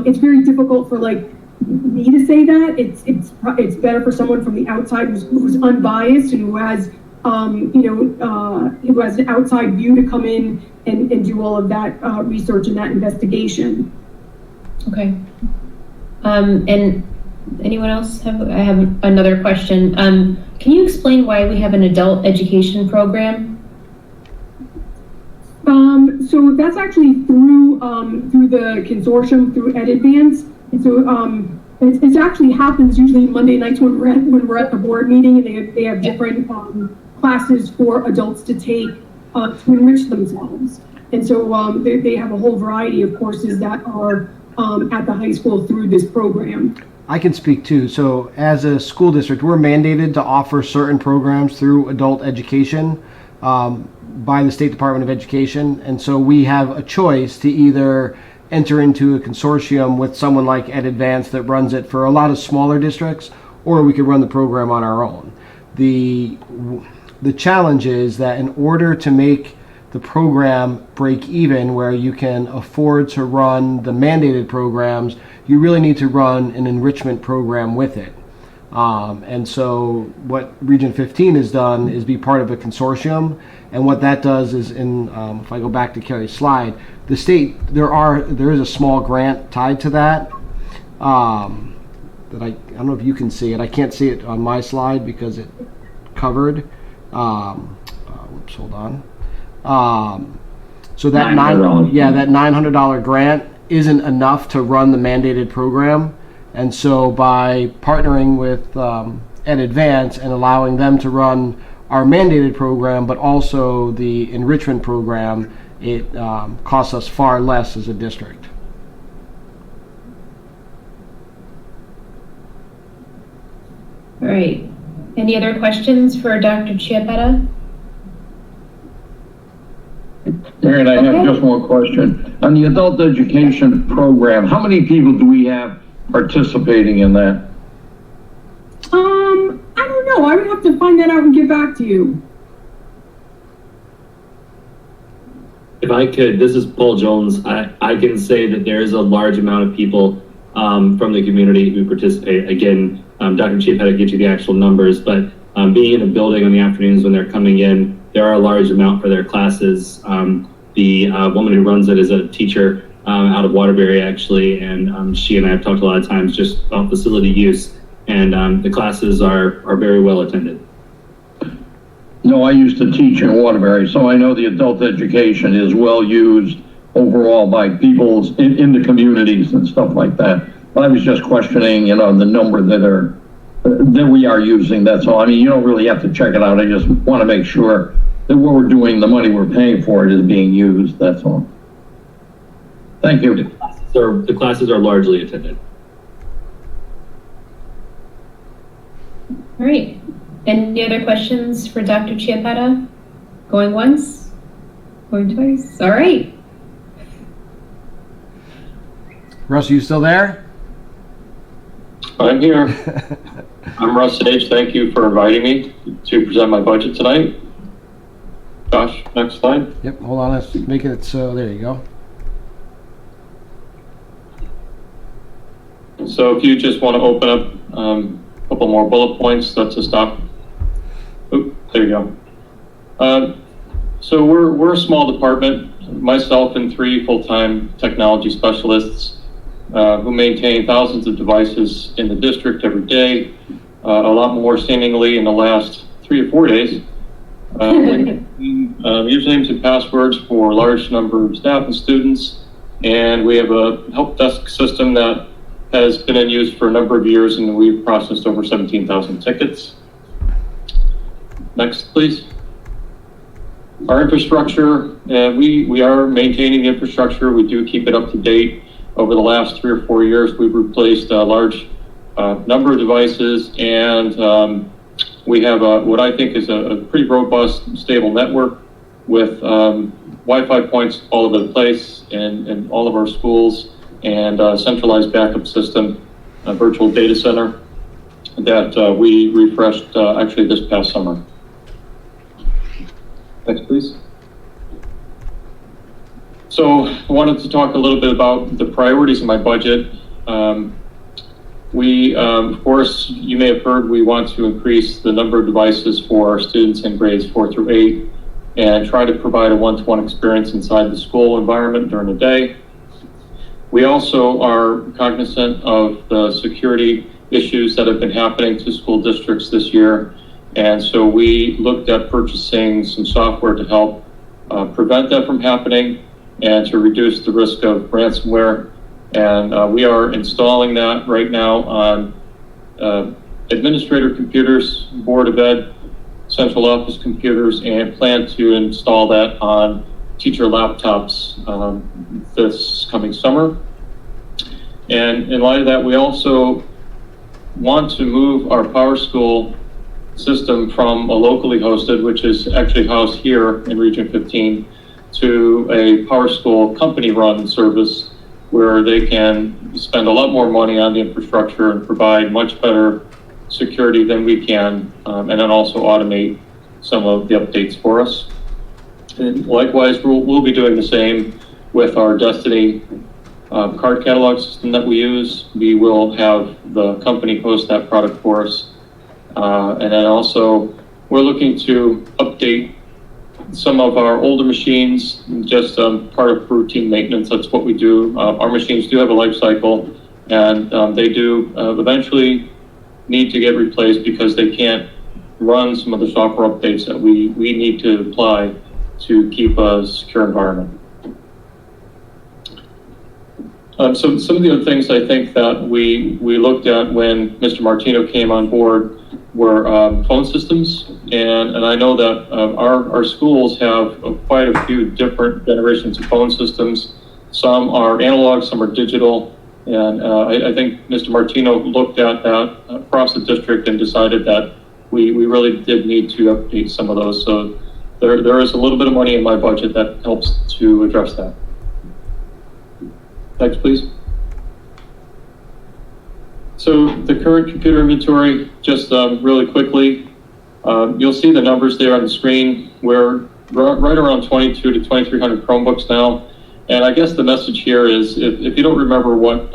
it's very difficult for like me to say that. It's better for someone from the outside who's unbiased and who has who has an outside view to come in and do all of that research and that investigation. Okay. And anyone else I have another question. Can you explain why we have an adult education program? So that's actually through the consortium, through EdAdvance. And so it actually happens usually Monday nights when we're at the board meeting, and they have different classes for adults to take to enrich themselves. And so they have a whole variety of courses that are at the high school through this program. I can speak too. So as a school district, we're mandated to offer certain programs through adult education by the State Department of Education. And so we have a choice to either enter into a consortium with someone like EdAdvance that runs it for a lot of smaller districts, or we could run the program on our own. The challenge is that in order to make the program break even, where you can afford to run the mandated programs, you really need to run an enrichment program with it. And so what Region 15 has done is be part of a consortium. And what that does is, if I go back to Carrie's slide, the state, there is a small grant tied to that. That I don't know if you can see it. I can't see it on my slide because it covered. Oops, hold on. So that that $900 grant isn't enough to run the mandated program. And so by partnering with EdAdvance and allowing them to run our mandated program, but also the enrichment program, it costs us far less as a district. All right. Any other questions for Dr. Chiappetta? Aaron, I have just one question. On the adult education program, how many people do we have participating in that? I don't know. I would have to find that out and get back to you. If I could, this is Paul Jones. I can say that there is a large amount of people from the community who participate. Again, Dr. Chiappetta gives you the actual numbers, but being in a building on the afternoons when they're coming in, there are a large amount for their classes. The woman who runs it is a teacher out of Waterbury, actually, and she and I have talked a lot of times just about facility use, and the classes are very well attended. No, I used to teach in Waterbury, so I know the adult education is well used overall by people in the communities and stuff like that. But I was just questioning, the number that we are using, that's all. I mean, you don't really have to check it out. I just want to make sure that what we're doing, the money we're paying for it is being used, that's all. Thank you. The classes are largely attended. All right. Any other questions for Dr. Chiappetta? Going once? Going twice? All right. Russ, are you still there? I'm here. I'm Russ Sage. Thank you for inviting me to present my budget tonight. Josh, next slide. Yep, hold on. Let's make it so. There you go. So if you just want to open up a couple more bullet points, that's a stop. Oop, there you go. So we're a small department, myself and 3 full-time technology specialists who maintain thousands of devices in the district every day, a lot more seemingly in the last 3 or 4 days. Usernames and passwords for a large number of staff and students, and we have a help desk system that has been in use for a number of years, and we've processed over 17,000 tickets. Next, please. Our infrastructure, we are maintaining the infrastructure. We do keep it up to date. Over the last 3 or 4 years, we've replaced a large number of devices and We have what I think is a pretty robust, stable network with Wi-Fi points all over the place in all of our schools, and a centralized backup system, a virtual data center that we refreshed actually this past summer. Next, please. So I wanted to talk a little bit about the priorities in my budget. Of course, you may have heard, we want to increase the number of devices for our students in grades 4 through 8 and try to provide a one-to-one experience inside the school environment during the day. We also are cognizant of the security issues that have been happening to school districts this year. And so we looked at purchasing some software to help prevent that from happening and to reduce the risk of ransomware. And we are installing that right now on administrator computers, Board of Ed, central office computers, and plan to install that on teacher laptops this coming summer. And in light of that, we also want to move our PowerSchool system from a locally hosted, which is actually housed here in Region 15, to a PowerSchool company-run service where they can spend a lot more money on the infrastructure and provide much better security than we can, and then also automate some of the updates for us. And likewise, we'll be doing the same with our Destiny card catalog system that we use. We will have the company host that product for us. And then also, we're looking to update some of our older machines, just part of routine maintenance. That's what we do. Our machines do have a life cycle, and they do eventually need to get replaced because they can't run some of the software updates that we need to apply to keep a secure environment. So some of the other things I think that we looked at when Mr. Martino came on board were phone systems, and I know that our schools have quite a few different generations of phone systems. Some are analog, some are digital, and I think Mr. Martino looked at that across the district and decided that we really did need to update some of those. So there is a little bit of money in my budget that helps to address that. Next, please. So the current computer inventory, just really quickly, you'll see the numbers there on the screen. We're right around 22 to 2,300 Chromebooks now. And I guess the message here is, if you don't remember what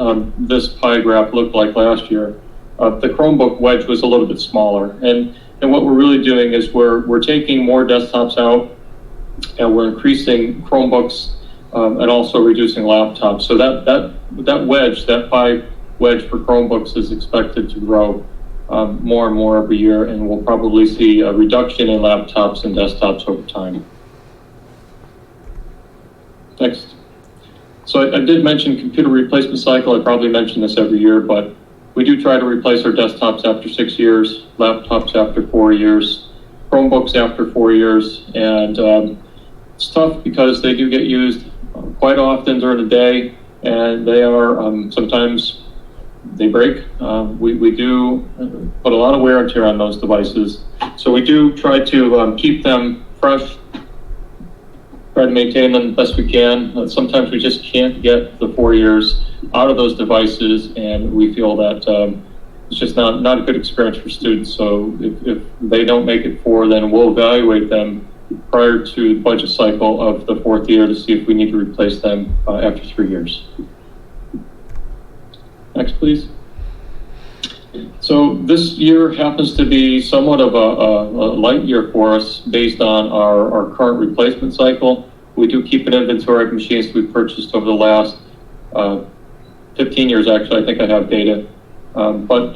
this pie graph looked like last year, the Chromebook wedge was a little bit smaller. And what we're really doing is we're taking more desktops out, and we're increasing Chromebooks and also reducing laptops. So that wedge, that pie wedge for Chromebooks is expected to grow more and more every year, and we'll probably see a reduction in laptops and desktops over time. Next. So I did mention computer replacement cycle. I probably mention this every year, but we do try to replace our desktops after 6 years, laptops after 4 years, Chromebooks after 4 years, and it's tough because they do get used quite often during the day, and they are sometimes they break. We do put a lot of wear and tear on those devices, so we do try to keep them fresh, try to maintain them the best we can. Sometimes we just can't get the 4 years out of those devices, and we feel that it's just not a good experience for students. So if they don't make it 4, then we'll evaluate them prior to the budget cycle of the 4th year to see if we need to replace them after 3 years. Next, please. So this year happens to be somewhat of a light year for us based on our current replacement cycle. We do keep an inventory of machines we've purchased over the last 15 years, actually. I think I have data. But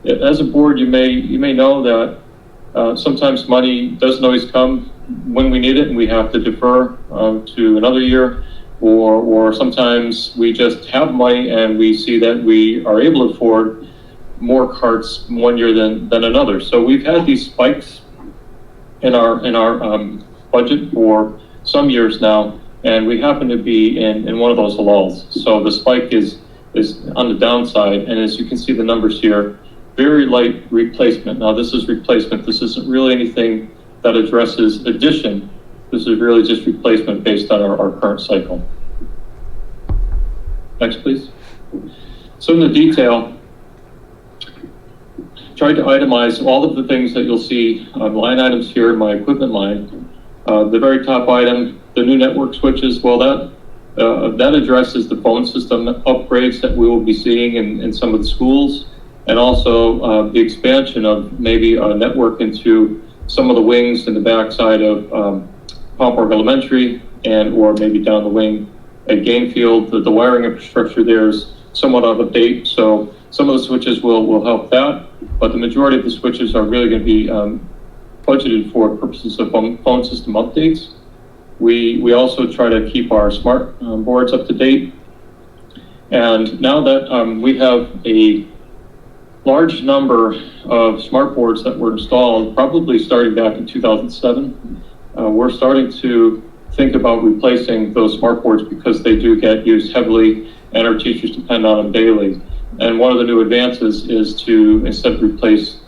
as a board, you may know that sometimes money doesn't always come when we need it, and we have to defer to another year, or sometimes we just have money and we see that we are able to afford more carts one year than another. So we've had these spikes in our budget for some years now, and we happen to be in one of those lulls. So the spike is on the downside, and as you can see the numbers here, very light replacement. Now this is replacement. This isn't really anything that addresses addition. This is really just replacement based on our current cycle. Next, please. So in the detail, tried to itemize all of the things that you'll see on line items here in my equipment line. The very top item, the new network switches, well, that addresses the phone system upgrades that we will be seeing in some of the schools, and also the expansion of maybe a network into some of the wings in the backside of Palm Park Elementary, and or maybe down the wing at Gainfield. The wiring infrastructure there is somewhat out of date, so some of the switches will help that, but the majority of the switches are really going to be budgeted for purposes of phone system updates. We also try to keep our smart boards up to date. And now that we have a large number of smart boards that were installed, probably starting back in 2007, we're starting to think about replacing those smart boards because they do get used heavily and our teachers depend on them daily. And one of the new advances is to, instead of replace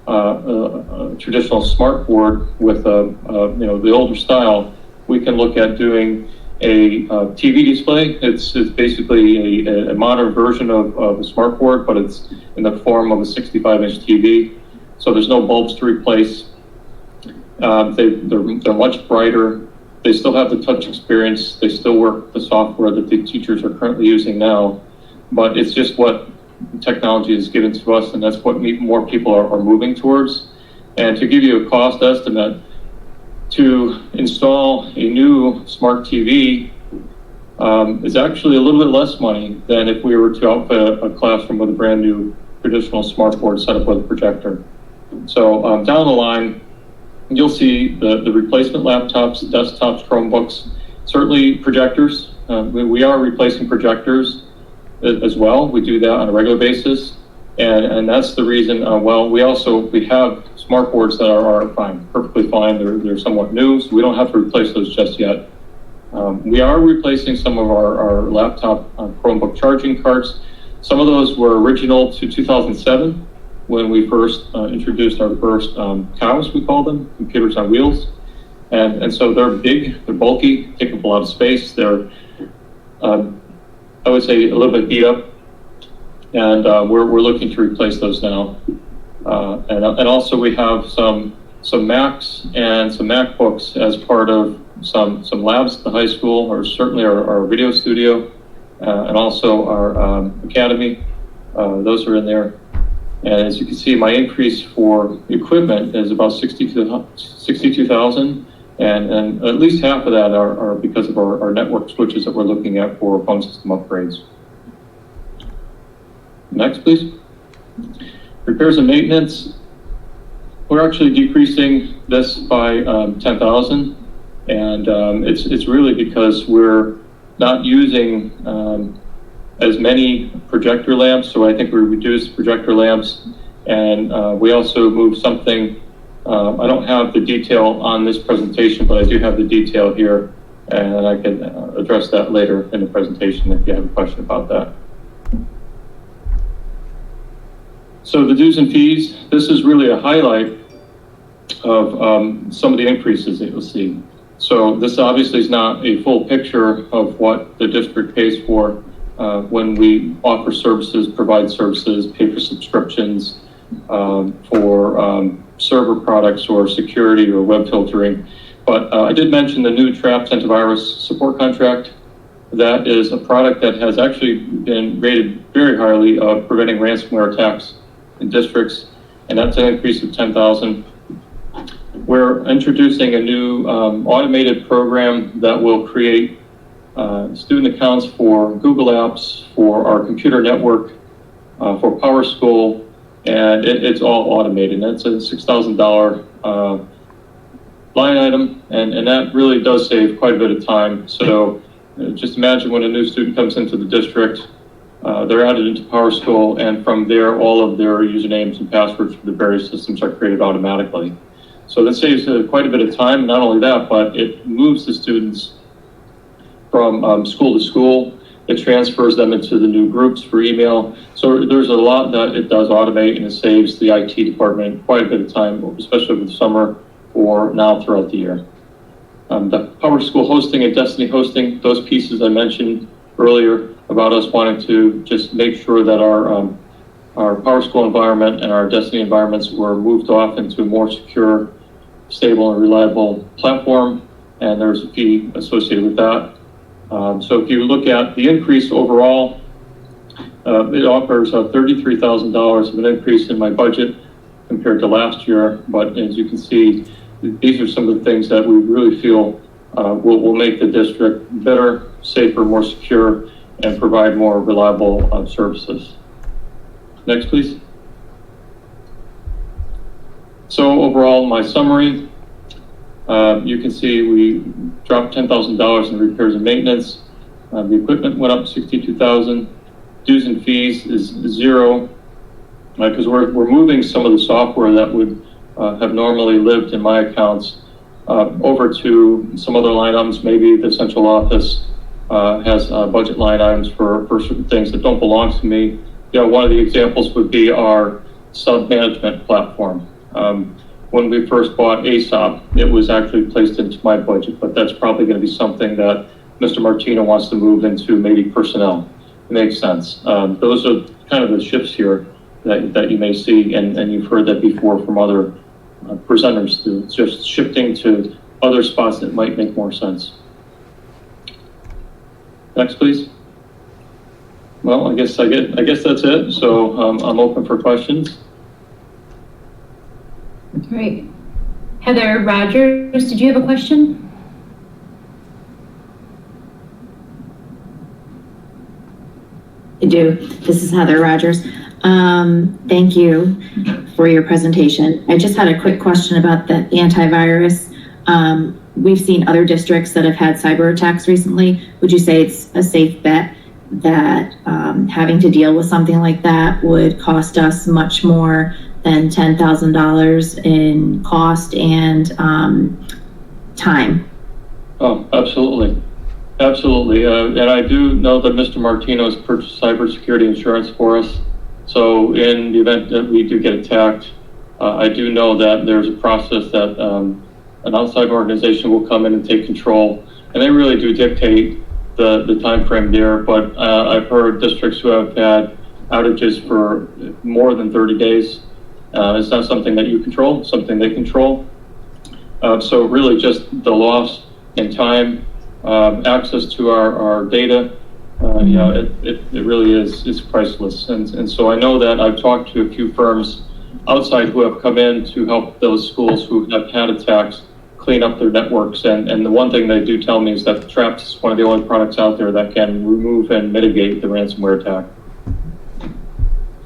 a traditional smart board with the older style, we can look at doing a TV display. It's basically a modern version of a smart board, but it's in the form of a 65-inch TV. So there's no bulbs to replace. They're much brighter. They still have the touch experience. They still work the software that the teachers are currently using now, but it's just what technology has given to us, and that's what more people are moving towards. And to give you a cost estimate, to install a new smart TV is actually a little bit less money than if we were to outfit a classroom with a brand new traditional smart board set up with a projector. So down the line, you'll see the replacement laptops, desktops, Chromebooks, certainly projectors. We are replacing projectors as well. We do that on a regular basis. And that's the reason, we have smart boards that are fine, perfectly fine. They're somewhat new, so we don't have to replace those just yet. We are replacing some of our laptop Chromebook charging carts. Some of those were original to 2007 when we first introduced our first COWs, we call them, computers on wheels. And so they're big, they're bulky, take up a lot of space. They're, I would say, a little bit beat up. And we're looking to replace those now. And also we have some Macs and some MacBooks as part of some labs at the high school, or certainly our video studio, and also our academy. Those are in there. And as you can see, my increase for equipment is about 62,000, and at least half of that are because of our network switches that we're looking at for phone system upgrades. Next, please. Repairs and maintenance. We're actually decreasing this by 10,000, and it's really because we're not using as many projector lamps, so I think we reduced projector lamps, and we also moved something. I don't have the detail on this presentation, but I do have the detail here, and I can address that later in the presentation if you have a question about that. So the dues and fees, this is really a highlight of some of the increases that you'll see. So this obviously is not a full picture of what the district pays for when we offer services, provide services, pay for subscriptions, for server products or security or web filtering. But I did mention the new Traps antivirus support contract. That is a product that has actually been rated very highly of preventing ransomware attacks in districts, and that's an increase of 10,000. We're introducing a new automated program that will create student accounts for Google Apps, for our computer network, for PowerSchool, and it's all automated. That's a $6,000 line item, and that really does save quite a bit of time. So just imagine when a new student comes into the district, they're added into PowerSchool, and from there, all of their usernames and passwords for the various systems are created automatically. So that saves quite a bit of time. Not only that, but it moves the students from school to school. It transfers them into the new groups for email. So there's a lot that it does automate, and it saves the IT department quite a bit of time, especially over the summer or now throughout the year. The Power School hosting and Destiny hosting, those pieces I mentioned earlier about us wanting to just make sure that our Power School environment and our Destiny environments were moved off into a more secure, stable, and reliable platform, and there's a fee associated with that. So if you look at the increase overall, it offers $33,000 of an increase in my budget compared to last year, but as you can see, these are some of the things that we really feel will make the district better, safer, more secure, and provide more reliable services. Next, please. So overall, my summary, you can see we dropped $10,000 in repairs and maintenance. The equipment went up $62,000. Dues and fees is zero, because we're moving some of the software that would have normally lived in my accounts over to some other line items. Maybe the central office has budget line items for certain things that don't belong to me. You know, one of the examples would be our sub-management platform. When we first bought ASOP, it was actually placed into my budget, but that's probably going to be something that Mr. Martino wants to move into maybe personnel. It makes sense. Those are kind of the shifts here that you may see, and you've heard that before from other presenters too. It's just shifting to other spots that might make more sense. Next, please. Well, I guess that's it. So I'm open for questions. All right. Heather Rogers, did you have a question? I do. This is Heather Rogers. Thank you for your presentation. I just had a quick question about the antivirus. We've seen other districts that have had cyber attacks recently. Would you say it's a safe bet that having to deal with something like that would cost us much more than $10,000 in cost and time? Oh, absolutely. Absolutely. And I do know that Mr. Martino's purchased cybersecurity insurance for us. So in the event that we do get attacked, I do know that there's a process that an outside organization will come in and take control. And they really do dictate the time frame there. But I've heard districts who have had outages for more than 30 days. It's not something that you control, it's something they control. So really just the loss in time, access to our data, you know, it really is priceless. And so I know that I've talked to a few firms outside who have come in to help those schools who have had attacks clean up their networks. And the one thing they do tell me is that Traps is one of the only products out there that can remove and mitigate the ransomware attack.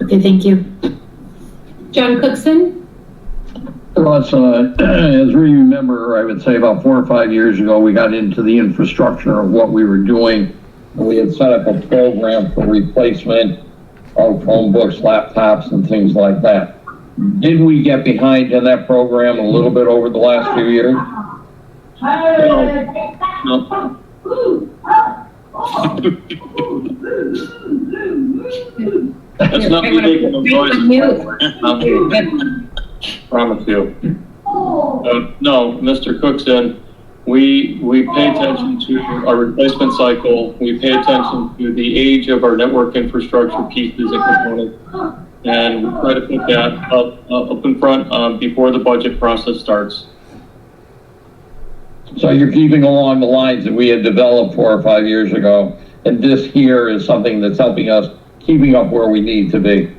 Okay, thank you. John Cookson? Well, as we remember, I would say about 4 or 5 years ago, we got into the infrastructure of what we were doing. And we had set up a program for replacement of Chromebooks, laptops, and things like that. Did we get behind in that program a little bit over the last few years? No. That's not me making a noise. Promise you. No, Mr. Cookson, we pay attention to our replacement cycle. We pay attention to the age of our network infrastructure pieces and components, and we try to put that up in front before the budget process starts. So you're keeping along the lines that we had developed 4 or 5 years ago, and this here is something that's helping us keeping up where we need to be.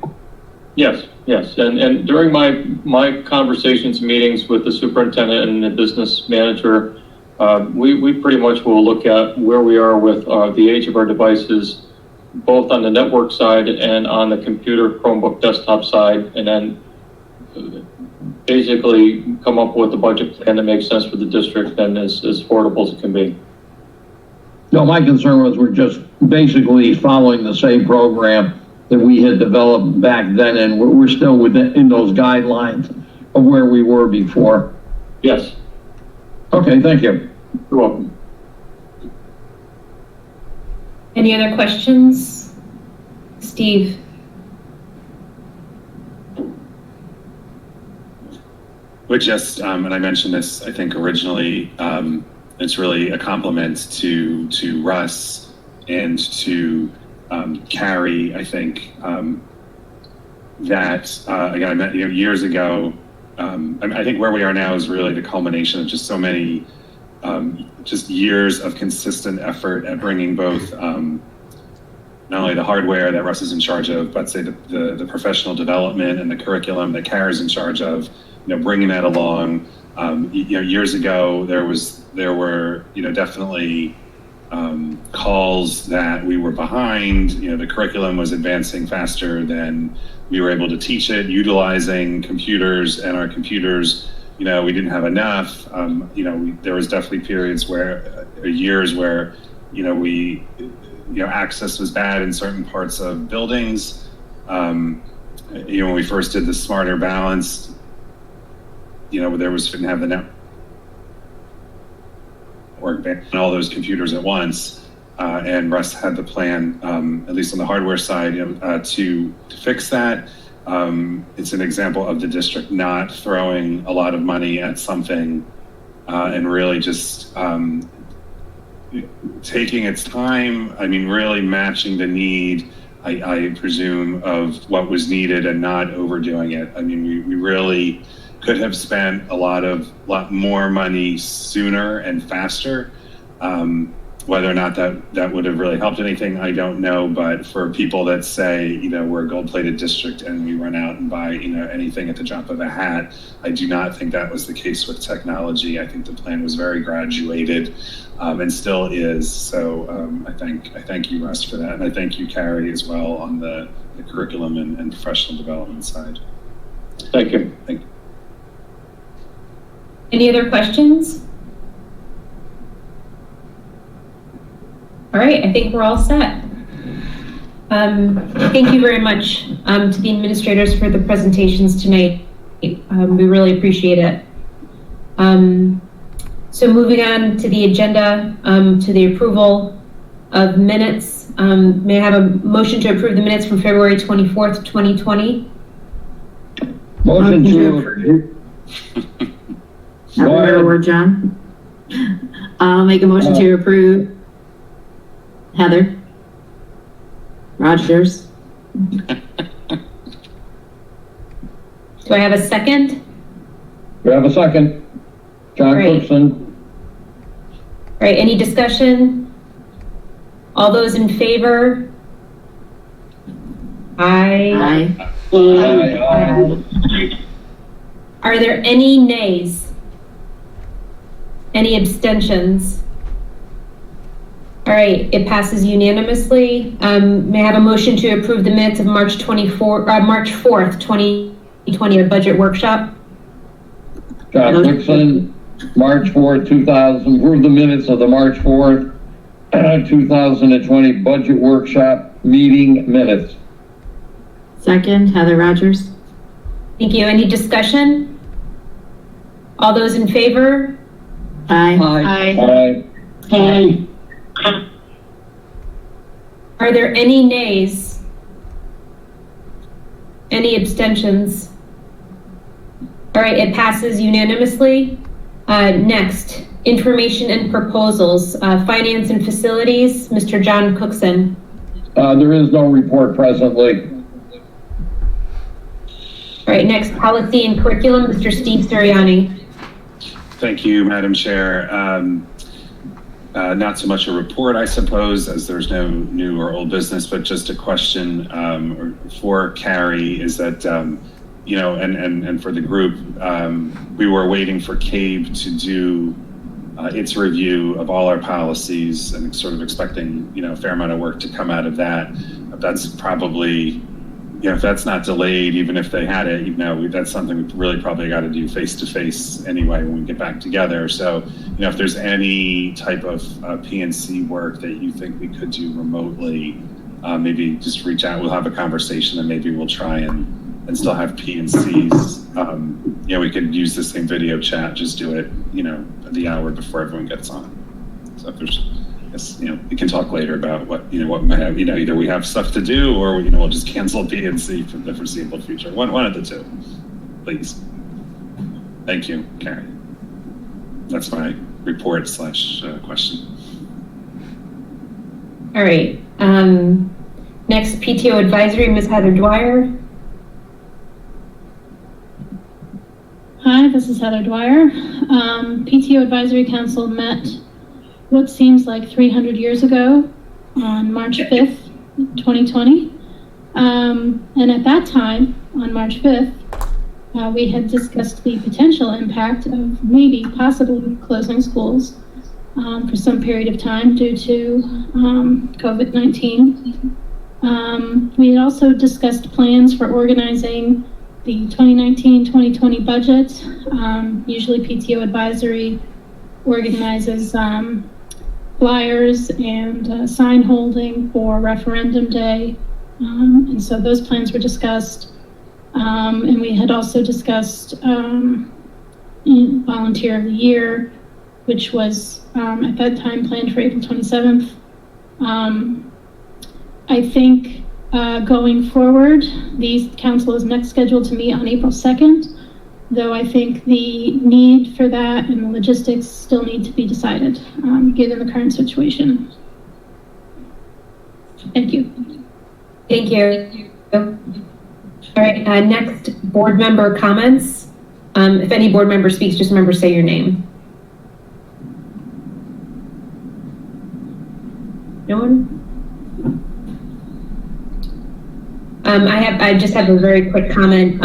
Yes, yes, and during my conversations, meetings with the superintendent and the business manager, we pretty much will look at where we are with the age of our devices, both on the network side and on the computer Chromebook desktop side, and then basically come up with a budget plan that makes sense for the district and is as affordable as it can be. No, my concern was we're just basically following the same program that we had developed back then, and we're still within those guidelines of where we were before. Yes. Okay, thank you. You're welcome. Any other questions? Steve? Would just, and I mentioned this, I think originally, it's really a compliment to Russ and to Carrie. I think that again, I met years ago. I think where we are now is really the culmination of just so many just years of consistent effort at bringing both not only the hardware that Russ is in charge of, but say the professional development and the curriculum that Kara's in charge of. Bringing that along. Years ago, there were definitely calls that we were behind. The curriculum was advancing faster than we were able to teach it, utilizing computers, and our computers, we didn't have enough. There was definitely periods years where, we, access was bad in certain parts of buildings. When we first did the Smarter Balance, didn't have the network and all those computers at once. And Russ had the plan, at least on the hardware side, to fix that. It's an example of the district not throwing a lot of money at something and really just taking its time. Really matching the need, I presume, of what was needed and not overdoing it. We really could have spent a lot more money sooner and faster. Whether or not that would have really helped anything, I don't know. But for people that say, we're a gold-plated district and we run out and buy, anything at the drop of a hat, I do not think that was the case with technology. I think the plan was very graduated and still is. So I thank you, Russ, for that. And I thank you, Carrie, as well on the curriculum and professional development side. Thank you. Thank you. Any other questions? All right, I think we're all set. Thank you very much to the administrators for the presentations tonight. We really appreciate it. So moving on to the agenda, to the approval of minutes. May I have a motion to approve the minutes from February 24th, 2020? Motion to approve. Go ahead. John. I'll make a motion to approve. Heather. Rogers. Do I have a second? We have a second. John Cookson. All right, any discussion? All those in favor? Aye. Aye. Are there any nays? Any abstentions? All right, it passes unanimously. May I have a motion to approve the minutes of March 4th, 2020, a budget workshop? John Cookson, March 4th, 2000, approve the minutes of the March 4th, 2020 budget workshop meeting minutes. Second, Heather Rogers. Thank you. Any discussion? All those in favor? Aye. Aye. Aye. Are there any nays? Any abstentions? All right, it passes unanimously. Next, information and proposals, finance and facilities, Mr. John Cookson. There is no report presently. All right, next, policy and curriculum, Mr. Steve Sirianni. Thank you, Madam Chair. Not so much a report, I suppose, as there's no new or old business, but just a question for Carrie is that, and for the group, we were waiting for CABE to do its review of all our policies and sort of expecting, a fair amount of work to come out of that. That's probably, if that's not delayed, even if they had it, that's something we really probably got to do face to face anyway when we get back together. So, if there's any type of PNC work that you think we could do remotely, maybe just reach out. We'll have a conversation and maybe we'll try and still have PNCs. We could use the same video chat, just do it, the hour before everyone gets on. So if there's guess, we can talk later about what might have, either we have stuff to do or, we'll just cancel B and C for the foreseeable future. One of the two, please. Thank you, Karen. That's my report / question. All right. Next, PTO advisory, Ms. Heather Dwyer. Hi, this is Heather Dwyer. PTO Advisory Council met what seems like 300 years ago on March 5th, 2020. And at that time, on March 5th, we had discussed the potential impact of possibly closing schools for some period of time due to COVID-19. We had also discussed plans for organizing the 2019-2020 budget. Usually PTO Advisory organizes flyers and sign holding for referendum day. And so those plans were discussed. And we had also discussed Volunteer of the Year, which was at that time planned for April 27th. I think going forward, the council is next scheduled to meet on April 2nd, though I think the need for that and the logistics still need to be decided, given the current situation. Thank you. Thank you. All right, next, board member comments. If any board member speaks, just remember to say your name. No one? I just have a very quick comment.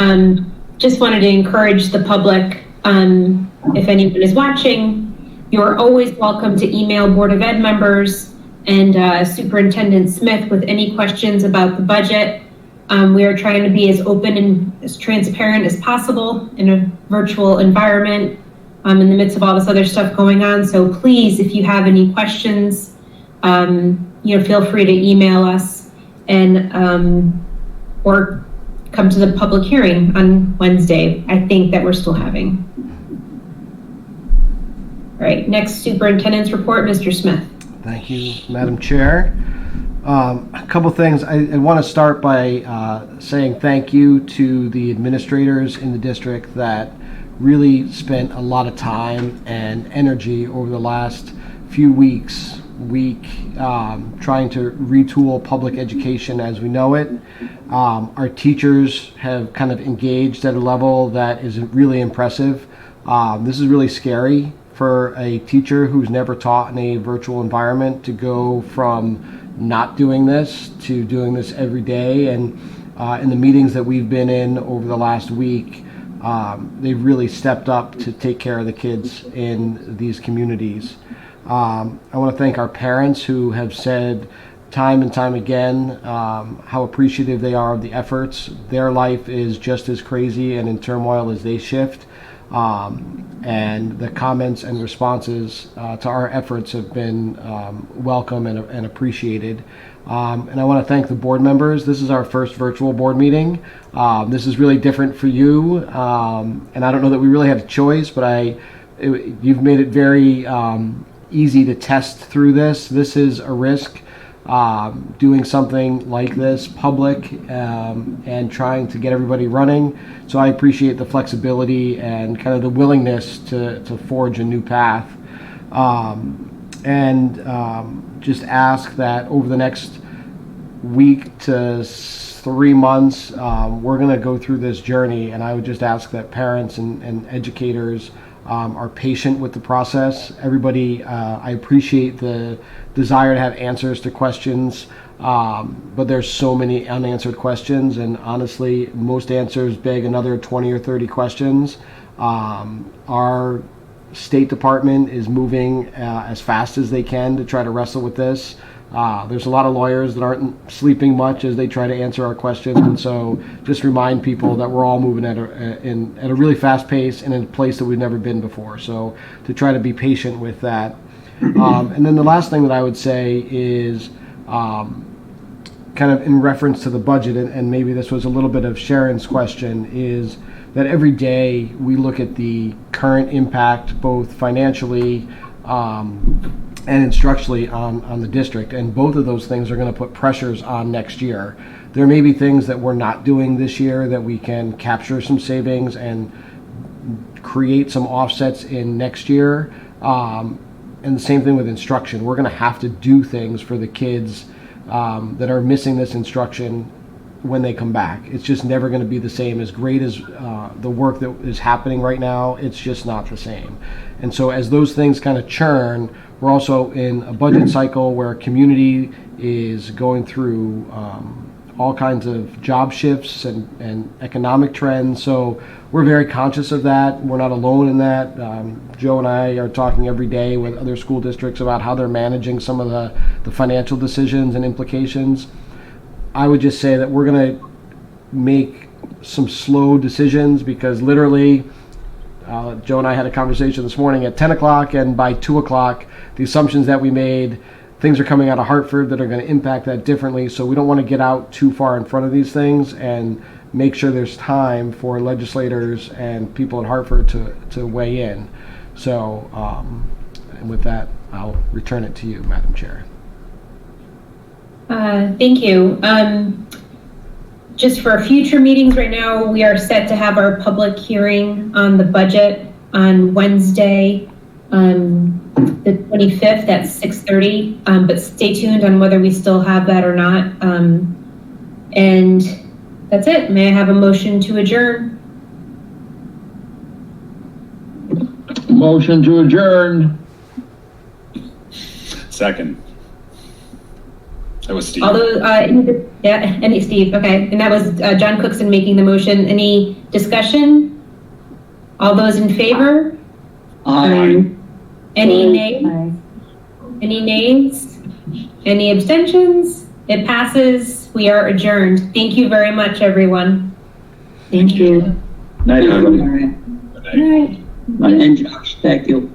Just wanted to encourage the public, if anyone is watching, you're always welcome to email Board of Ed members and Superintendent Smith with any questions about the budget. We are trying to be as open and as transparent as possible in a virtual environment in the midst of all this other stuff going on. So please, if you have any questions, feel free to email us and or come to the public hearing on Wednesday, I think that we're still having. All right, next, Superintendent's report, Mr. Smith. Thank you, Madam Chair. A couple things. I want to start by saying thank you to the administrators in the district that really spent a lot of time and energy over the last few week, trying to retool public education as we know it. Our teachers have kind of engaged at a level that is really impressive. This is really scary for a teacher who's never taught in a virtual environment to go from not doing this to doing this every day. And in the meetings that we've been in over the last week, they've really stepped up to take care of the kids in these communities. I want to thank our parents who have said time and time again how appreciative they are of the efforts. Their life is just as crazy and in turmoil as they shift. And the comments and responses to our efforts have been welcome and appreciated. And I want to thank the board members. This is our first virtual board meeting. This is really different for you. And I don't know that we really have a choice, but you've made it very easy to test through this. This is a risk, doing something like this public and trying to get everybody running. So I appreciate the flexibility and kind of the willingness to forge a new path. Just ask that over the next week to 3 months, we're going to go through this journey, and I would just ask that parents and educators are patient with the process. Everybody, I appreciate the desire to have answers to questions, but there's so many unanswered questions, and honestly, most answers beg another 20 or 30 questions. Our State Department is moving as fast as they can to try to wrestle with this. There's a lot of lawyers that aren't sleeping much as they try to answer our questions, and so just remind people that we're all moving at a really fast pace and in a place that we've never been before. So to try to be patient with that. And then the last thing that I would say is kind of in reference to the budget, and maybe this was a little bit of Sharon's question, is that every day we look at the current impact, both financially and instructionally on the district. And both of those things are going to put pressures on next year. There may be things that we're not doing this year that we can capture some savings and create some offsets in next year. And the same thing with instruction. We're going to have to do things for the kids that are missing this instruction when they come back. It's just never going to be the same. As great as the work that is happening right now, it's just not the same. And so as those things kind of churn, we're also in a budget cycle where community is going through all kinds of job shifts and economic trends. So we're very conscious of that. We're not alone in that. Joe and I are talking every day with other school districts about how they're managing some of the financial decisions and implications. I would just say that we're going to make some slow decisions because literally Joe and I had a conversation this morning at 10 o'clock, and by 2 o'clock, the assumptions that we made, things are coming out of Hartford that are going to impact that differently. So we don't want to get out too far in front of these things and make sure there's time for legislators and people in Hartford to weigh in. So, and with that, I'll return it to you, Madam Chair. Thank you. Just for future meetings right now, we are set to have our public hearing on the budget on Wednesday, the 25th at 6:30, but stay tuned on whether we still have that or not. And that's it. May I have a motion to adjourn? Motion to adjourn. Second. That was Steve. Although, any Steve, okay. And that was John Cookson making the motion. Any discussion? All those in favor? Aye. Any nays? Any nays? Any abstentions? It passes. We are adjourned. Thank you very much, everyone. Thank you. Night, everybody. Good night. All right. And Josh, thank you.